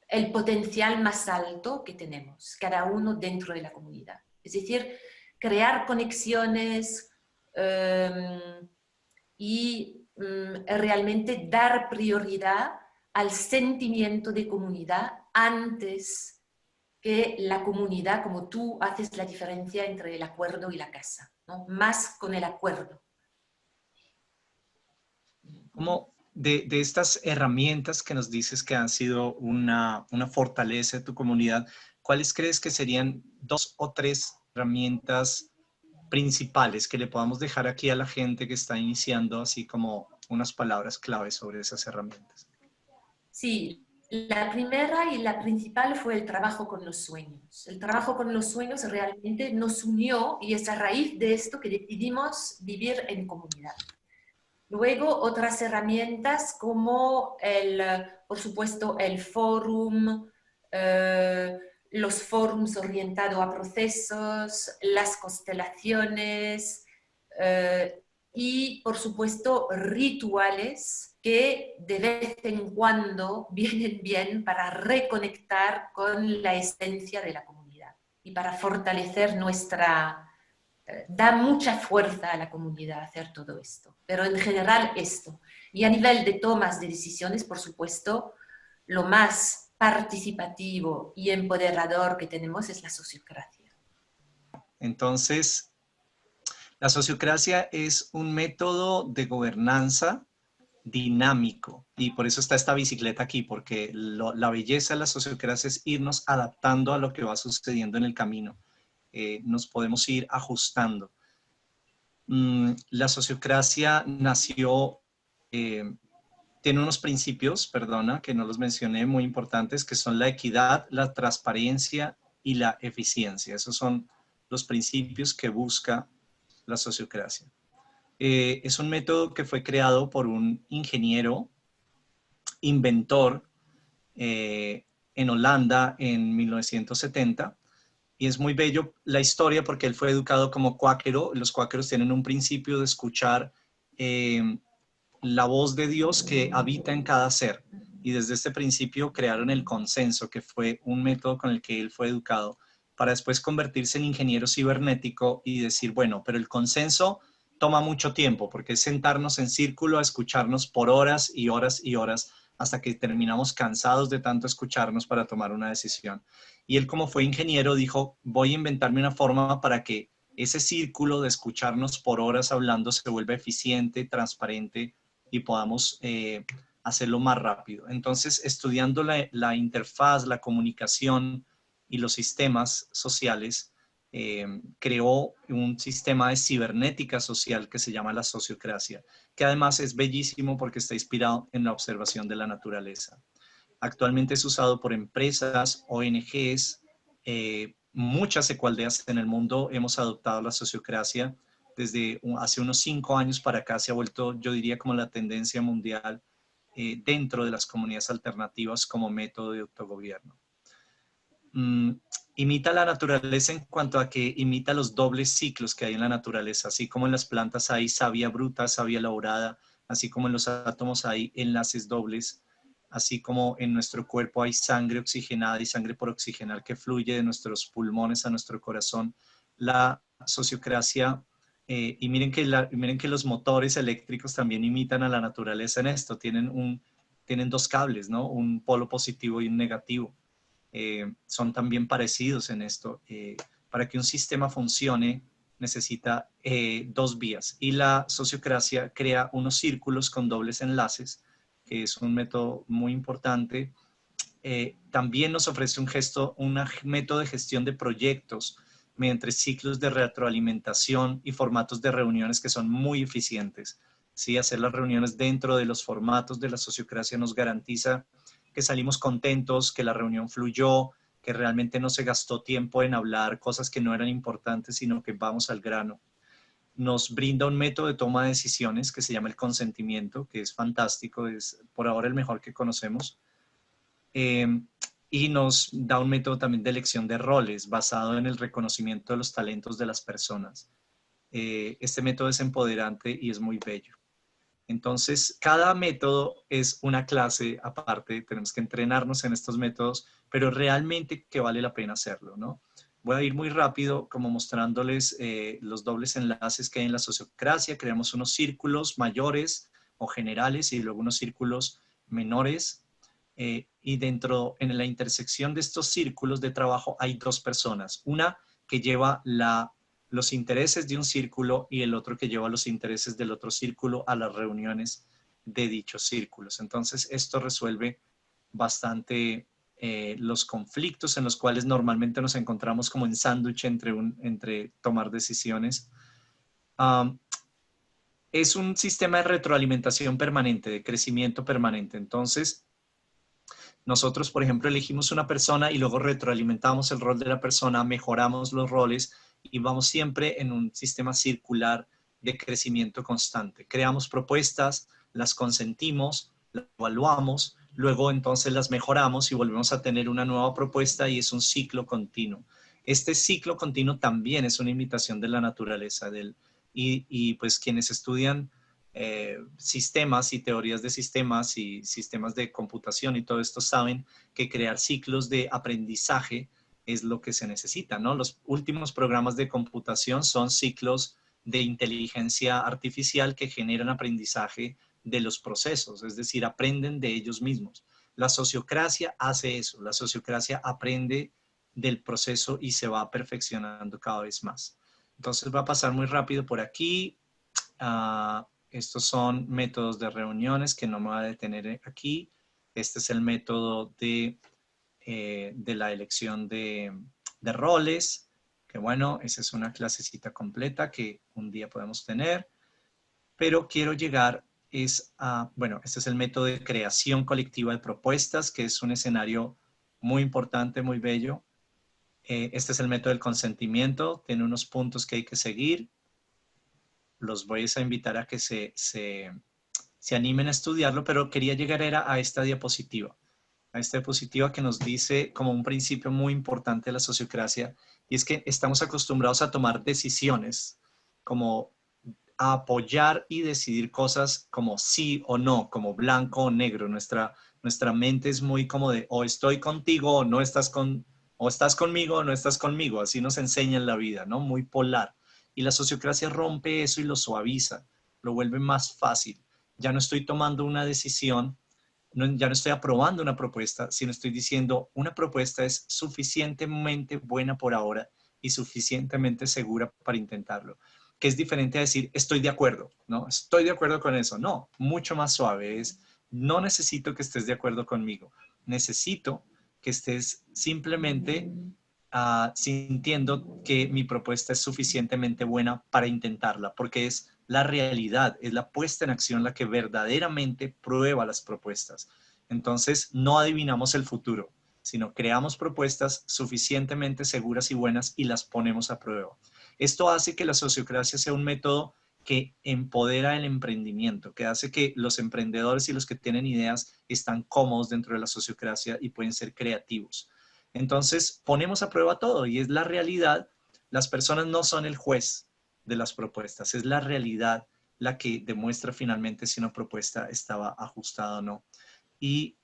el potencial más alto que tenemos, cada uno dentro de la comunidad. Es decir, crear conexiones y realmente dar prioridad al sentimiento de comunidad antes que la comunidad, como tú haces la diferencia entre el acuerdo y la casa, ¿no? Más con el acuerdo.
¿Cómo de estas herramientas que nos dices que han sido una fortaleza de tu comunidad, cuáles crees que serían 2 o 3 herramientas principales que le podamos dejar aquí a la gente que está iniciando, así como unas palabras clave sobre esas herramientas?
Sí, la primera y la principal fue el trabajo con los sueños. El trabajo con los sueños realmente nos unió y es a raíz de esto que decidimos vivir en comunidad. Luego, otras herramientas como, por supuesto, el fórum, los forums orientados a procesos, las constelaciones y, por supuesto, rituales que de vez en cuando vienen bien para reconectar con la esencia de la comunidad y para fortalecer da mucha fuerza a la comunidad hacer todo esto, pero en general esto. Y a nivel de tomas de decisiones, por supuesto, lo más participativo y empoderador que tenemos es la sociocracia.
Entonces, la sociocracia es un método de gobernanza dinámico. Y por eso está esta bicicleta aquí, porque la belleza de la sociocracia es irnos adaptando a lo que va sucediendo en el camino. Nos podemos ir ajustando. La sociocracia nació, tiene unos principios, perdona, que no los mencioné, muy importantes, que son la equidad, la transparencia y la eficiencia. Esos son los principios que busca la sociocracia. Es un método que fue creado por un ingeniero, inventor, en Holanda en 1970. Y es muy bello la historia porque él fue educado como cuáquero. Los cuáqueros tienen un principio de escuchar la voz de Dios que habita en cada ser. Y desde este principio crearon el consenso, que fue un método con el que él fue educado, para después convertirse en ingeniero cibernético y decir, bueno, pero el consenso toma mucho tiempo, porque es sentarnos en círculo a escucharnos por horas y horas y horas, hasta que terminamos cansados de tanto escucharnos para tomar una decisión. Y él, como fue ingeniero, dijo, voy a inventarme una forma para que ese círculo de escucharnos por horas hablando se vuelva eficiente, transparente y podamos hacerlo más rápido. Entonces, estudiando la interfaz, la comunicación y los sistemas sociales, creó un sistema de cibernética social que se llama la sociocracia, que además es bellísimo porque está inspirado en la observación de la naturaleza. Actualmente es usado por empresas, ONGs, muchas ecoaldeas en el mundo hemos adoptado la sociocracia. Desde hace unos 5 años para acá se ha vuelto, yo diría, como la tendencia mundial dentro de las comunidades alternativas como método de autogobierno. Imita la naturaleza en cuanto a que imita los dobles ciclos que hay en la naturaleza, así como en las plantas hay savia bruta, savia elaborada, así como en los átomos hay enlaces dobles, así como en nuestro cuerpo hay sangre oxigenada y sangre por oxigenar que fluye de nuestros pulmones a nuestro corazón. La sociocracia, y miren que los motores eléctricos también imitan a la naturaleza en esto, tienen 2 cables, ¿no? Un polo positivo y un negativo. Son también parecidos en esto. Para que un sistema funcione necesita 2 vías, y la sociocracia crea unos círculos con dobles enlaces, que es un método muy importante. También nos ofrece un método de gestión de proyectos mediante ciclos de retroalimentación y formatos de reuniones que son muy eficientes. ¿Sí? Hacer las reuniones dentro de los formatos de la sociocracia nos garantiza que salimos contentos, que la reunión fluyó, que realmente no se gastó tiempo en hablar cosas que no eran importantes, sino que vamos al grano. Nos brinda un método de toma de decisiones que se llama el consentimiento, que es fantástico, es por ahora el mejor que conocemos. Y nos da un método también de elección de roles basado en el reconocimiento de los talentos de las personas. Este método es empoderante y es muy bello. Entonces, cada método es una clase aparte, tenemos que entrenarnos en estos métodos, pero realmente que vale la pena hacerlo, ¿no? Voy a ir muy rápido como mostrándoles los dobles enlaces que hay en la sociocracia. Creamos unos círculos mayores o generales y luego unos círculos menores. Y en la intersección de estos círculos de trabajo hay 2 personas. Una que lleva los intereses de un círculo y el otro que lleva los intereses del otro círculo a las reuniones de dichos círculos. Entonces, esto resuelve bastante los conflictos en los cuales normalmente nos encontramos como en sándwich entre tomar decisiones. Es un sistema de retroalimentación permanente, de crecimiento permanente. Entonces, nosotros, por ejemplo, elegimos una persona y luego retroalimentamos el rol de la persona, mejoramos los roles y vamos siempre en un sistema circular de crecimiento constante. Creamos propuestas, las consentimos, las evaluamos, luego entonces las mejoramos y volvemos a tener una nueva propuesta y es un ciclo continuo. Este ciclo continuo también es una imitación de la naturaleza y pues quienes estudian sistemas y teorías de sistemas y sistemas de computación y todo esto saben que crear ciclos de aprendizaje es lo que se necesita, ¿no? Los últimos programas de computación son ciclos de inteligencia artificial que generan aprendizaje de los procesos, es decir, aprenden de ellos mismos. La sociocracia hace eso, la sociocracia aprende del proceso y se va perfeccionando cada vez más. Entonces va a pasar muy rápido por aquí. estos son métodos de reuniones que no me voy a detener aquí. Este es el método de la elección de roles, que bueno, esa es una clasecita completa que un día podemos tener, pero quiero llegar bueno, este es el método de creación colectiva de propuestas, que es un escenario muy importante, muy bello. Este es el método del consentimiento, tiene unos puntos que hay que seguir. Los voy a invitar a que se animen a estudiarlo, pero quería llegar a esta diapositiva. A esta diapositiva que nos dice como un principio muy importante de la sociocracia, y es que estamos acostumbrados a tomar decisiones, como a apoyar y decidir cosas como sí o no, como blanco o negro. Nuestra mente es muy como de o estoy contigo o no estás o estás conmigo o no estás conmigo. Así nos enseña en la vida, ¿no? Muy polar. Y la sociocracia rompe eso y lo suaviza, lo vuelve más fácil. Ya no estoy tomando una decisión, ya no estoy aprobando una propuesta, sino estoy diciendo una propuesta es suficientemente buena por ahora y suficientemente segura para intentarlo. Que es diferente a decir estoy de acuerdo, ¿no? Estoy de acuerdo con eso. No, mucho más suave. No necesito que estés de acuerdo conmigo. Necesito que estés simplemente sintiendo que mi propuesta es suficientemente buena para intentarla, porque es la realidad, es la puesta en acción la que verdaderamente prueba las propuestas. Entonces, no adivinamos el futuro, sino creamos propuestas suficientemente seguras y buenas y las ponemos a prueba. Esto hace que la sociocracia sea un método que empodera el emprendimiento, que hace que los emprendedores y los que tienen ideas están cómodos dentro de la sociocracia y pueden ser creativos. Entonces, ponemos a prueba todo y es la realidad. Las personas no son el juez de las propuestas, es la realidad la que demuestra finalmente si una propuesta estaba ajustada o no. Y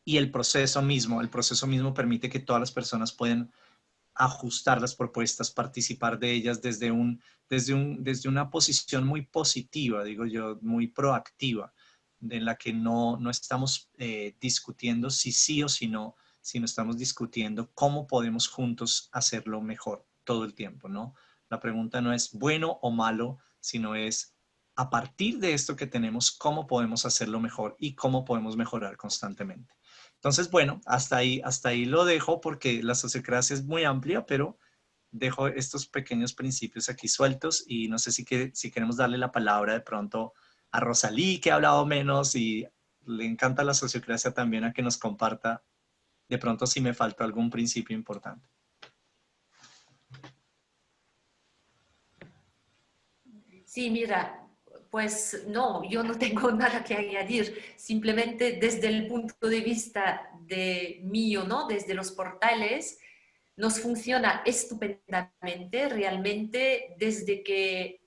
el proceso mismo permite que todas las personas puedan ajustar las propuestas, participar de ellas desde una posición muy positiva, digo yo, muy proactiva, en la que no estamos discutiendo si sí o si no, sino estamos discutiendo cómo podemos juntos hacerlo mejor todo el tiempo, ¿no? La pregunta no es bueno o malo, sino es a partir de esto que tenemos, cómo podemos hacerlo mejor y cómo podemos mejorar constantemente. Entonces, bueno, hasta ahí lo dejo porque la sociocracia es muy amplia, pero dejo estos pequeños principios aquí sueltos y no sé si queremos darle la palabra de pronto a Rosalí, que ha hablado menos y le encanta la sociocracia también, a que nos comparta de pronto si me falta algún principio importante.
Sí, mira, pues no, yo no tengo nada que añadir, simplemente desde el punto de vista mío, ¿no? Desde los portales, nos funciona estupendamente, realmente, desde que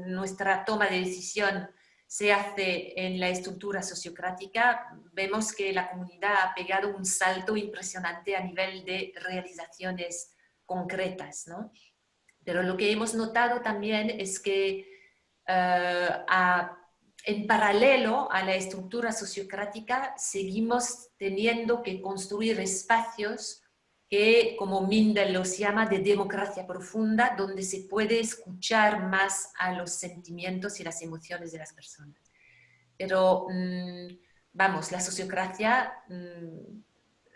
nuestra toma de decisión se hace en la estructura sociocrática, vemos que la comunidad ha pegado un salto impresionante a nivel de realizaciones concretas, ¿no? Pero lo que hemos notado también es que en paralelo a la estructura sociocrática seguimos teniendo que construir espacios que, como Mindel los llama, de democracia profunda, donde se puede escuchar más a los sentimientos y las emociones de las personas. Pero, vamos, la sociocracia...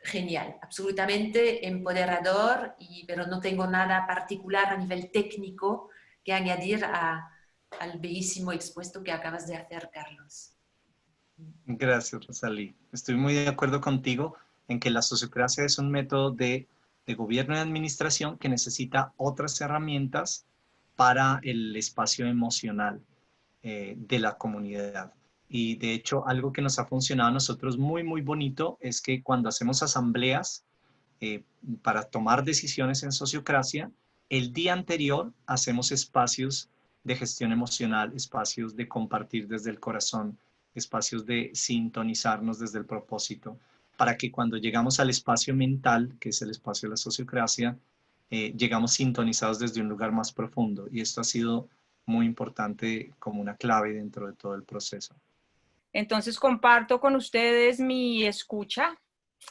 genial, absolutamente empoderador, pero no tengo nada particular a nivel técnico que añadir al bellísimo expuesto que acabas de hacer, Carlos.
Gracias, Rosalí. Estoy muy de acuerdo contigo en que la sociocracia es un método de gobierno y administración que necesita otras herramientas para el espacio emocional de la comunidad. Y de hecho, algo que nos ha funcionado a nosotros muy, muy bonito es que cuando hacemos asambleas para tomar decisiones en sociocracia, el día anterior hacemos espacios de gestión emocional, espacios de compartir desde el corazón, espacios de sintonizarnos desde el propósito, para que cuando llegamos al espacio mental, que es el espacio de la sociocracia, llegamos sintonizados desde un lugar más profundo. Y esto ha sido muy importante como una clave dentro de todo el proceso.
Entonces comparto con ustedes mi escucha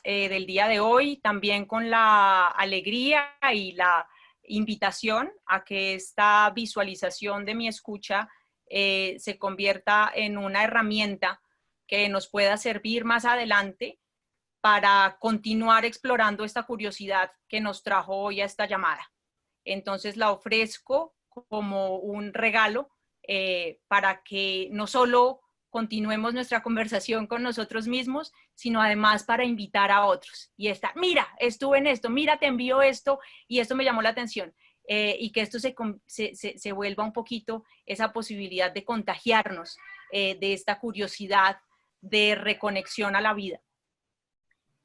del día de hoy, también con la alegría y la invitación a que esta visualización de mi escucha se convierta en una herramienta que nos pueda servir más adelante para continuar explorando esta curiosidad que nos trajo hoy a esta llamada. Entonces la ofrezco como un regalo para que no solo continuemos nuestra conversación con nosotros mismos, sino además para invitar a otros. Y mira, estuve en esto, mira, te envío esto y esto me llamó la atención. Y que esto se vuelva un poquito esa posibilidad de contagiarnos de esta curiosidad de reconexión a la vida.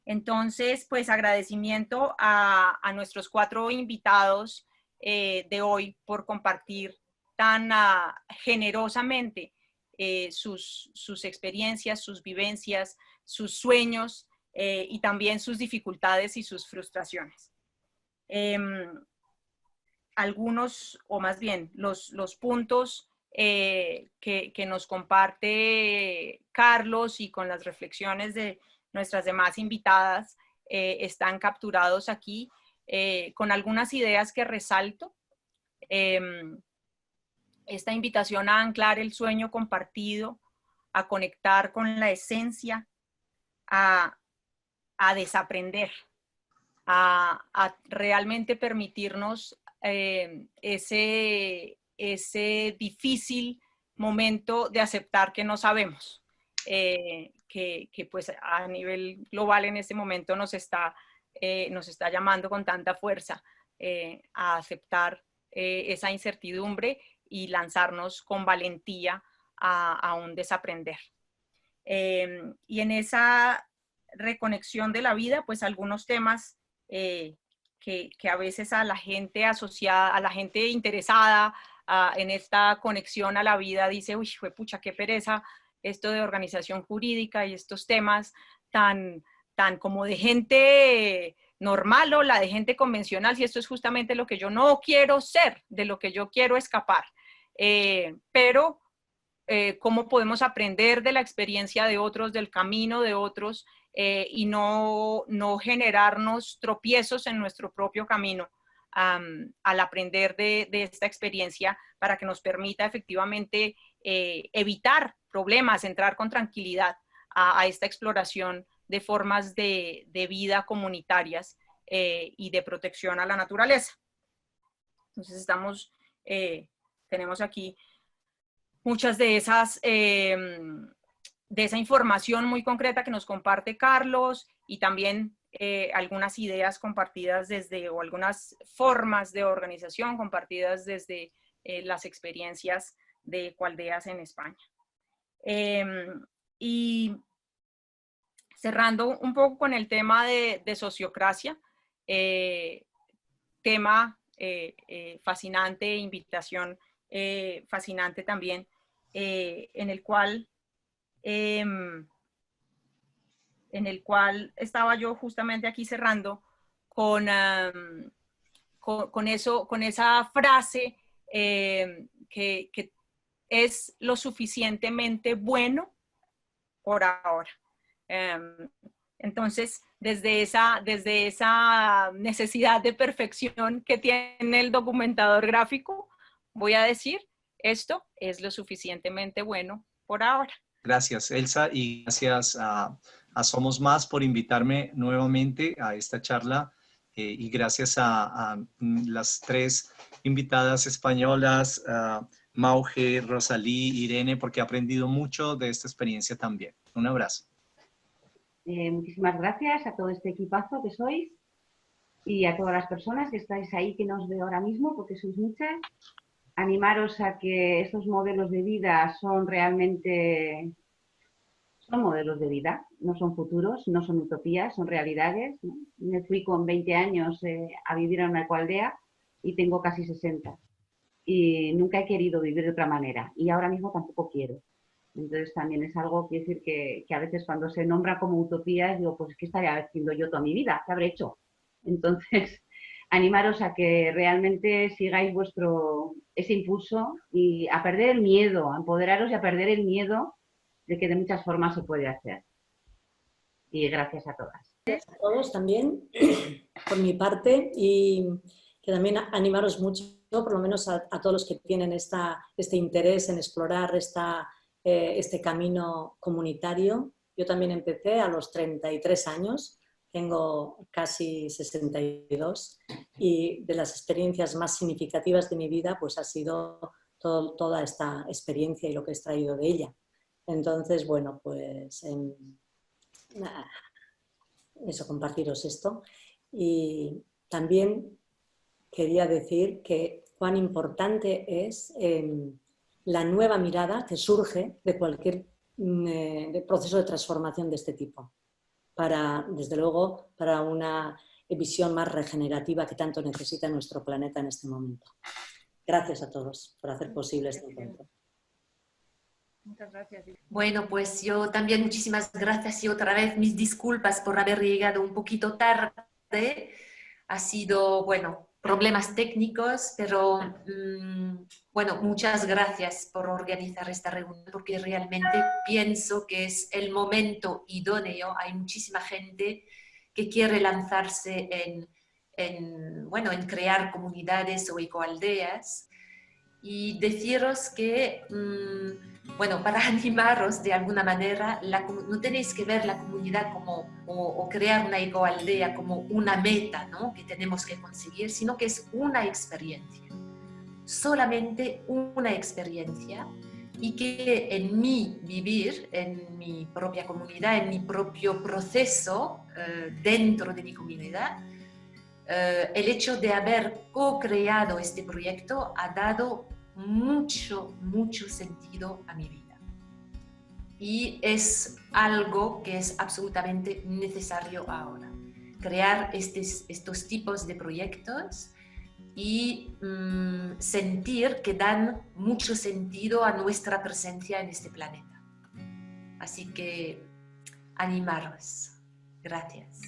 Entonces, pues agradecimiento a nuestros 4 invitados de hoy por compartir tan generosamente sus experiencias, sus vivencias, sus sueños y también sus dificultades y sus frustraciones. Algunos, o más bien, los puntos que nos comparte Carlos y con las reflexiones de nuestras demás invitadas están capturados aquí con algunas ideas que resalto. Esta invitación a anclar el sueño compartido, a conectar con la esencia, a desaprender, a realmente permitirnos ese difícil momento de aceptar que no sabemos, que pues a nivel global en este momento nos está llamando con tanta fuerza a aceptar esa incertidumbre y lanzarnos con valentía a un desaprender. Y en esa reconexión de la vida, pues algunos temas que a veces a la gente asociada, a la gente interesada en esta conexión a la vida dice, uy, pucha, qué pereza esto de organización jurídica y estos temas tan como de gente normal o la de gente convencional, si esto es justamente lo que yo no quiero ser, de lo que yo quiero escapar. Pero cómo podemos aprender de la experiencia de otros, del camino de otros, y no generarnos tropiezos en nuestro propio camino al aprender de esta experiencia para que nos permita efectivamente evitar problemas, entrar con tranquilidad a esta exploración de formas de vida comunitarias y de protección a la naturaleza. Entonces tenemos aquí muchas de esa información muy concreta que nos comparte Carlos y también algunas ideas compartidas o algunas formas de organización compartidas desde las experiencias de Ecoaldeas en España. Y cerrando un poco con el tema de sociocracia, tema fascinante, invitación fascinante también, en el cual estaba yo justamente aquí cerrando con esa frase que es lo suficientemente bueno por ahora. Entonces, desde esa necesidad de perfección que tiene el documentador gráfico, voy a decir, esto es lo suficientemente bueno por ahora.
Gracias, Elsa, y gracias a Somos Más por invitarme nuevamente a esta charla y gracias a las 3 invitadas españolas, Mauge, Rosalí, Irene, porque he aprendido mucho de esta experiencia también. Un abrazo.
Muchísimas gracias a todo este equipazo que sois y a todas las personas que estáis ahí, que no os veo ahora mismo porque sois muchas. Animaros a que estos modelos de vida son realmente modelos de vida, no son futuros, no son utopías, son realidades, ¿no? Me fui con 20 años a vivir en una ecoaldea y tengo casi 60. Y nunca he querido vivir de otra manera y ahora mismo tampoco quiero. Entonces también es algo, quiero decir, que a veces cuando se nombra como utopías, digo, pues ¿qué estaría haciendo yo toda mi vida? ¿Qué habré hecho? Entonces, animaros a que realmente sigáis ese impulso y a perder el miedo, a empoderaros y a perder el miedo de que de muchas formas se puede hacer. Y gracias a todas.
Gracias a todos también, por mi parte. Y que también animaros mucho, por lo menos a todos los que tienen este interés en explorar este camino comunitario. Yo también empecé a los 33 años, tengo casi 62, y de las experiencias más significativas de mi vida pues ha sido toda esta experiencia y lo que he extraído de ella. Entonces, bueno, pues eso, compartiros esto. Y también quería decir que cuán importante es la nueva mirada que surge de cualquier proceso de transformación de este tipo, desde luego, para una visión más regenerativa que tanto necesita nuestro planeta en este momento. Gracias a todos por hacer posible este encuentro.
Muchas gracias.
Bueno, pues yo también muchísimas gracias y otra vez mis disculpas por haber llegado un poquito tarde. Ha sido, bueno, problemas técnicos, pero bueno, muchas gracias por organizar esta reunión porque realmente pienso que es el momento idóneo. Hay muchísima gente que quiere lanzarse bueno, en crear comunidades o ecoaldeas y deciros que, bueno, para animaros de alguna manera, no tenéis que ver la comunidad como, o crear una ecoaldea como una meta, ¿no?, que tenemos que conseguir, sino que es una experiencia, solamente una experiencia, y que en mi vivir, en mi propia comunidad, en mi propio proceso dentro de mi comunidad, el hecho de haber co-creado este proyecto ha dado mucho, mucho sentido a mi vida. Y es algo que es absolutamente necesario ahora. Crear estos tipos de proyectos y sentir que dan mucho sentido a nuestra presencia en este planeta. Así que animaros. Gracias.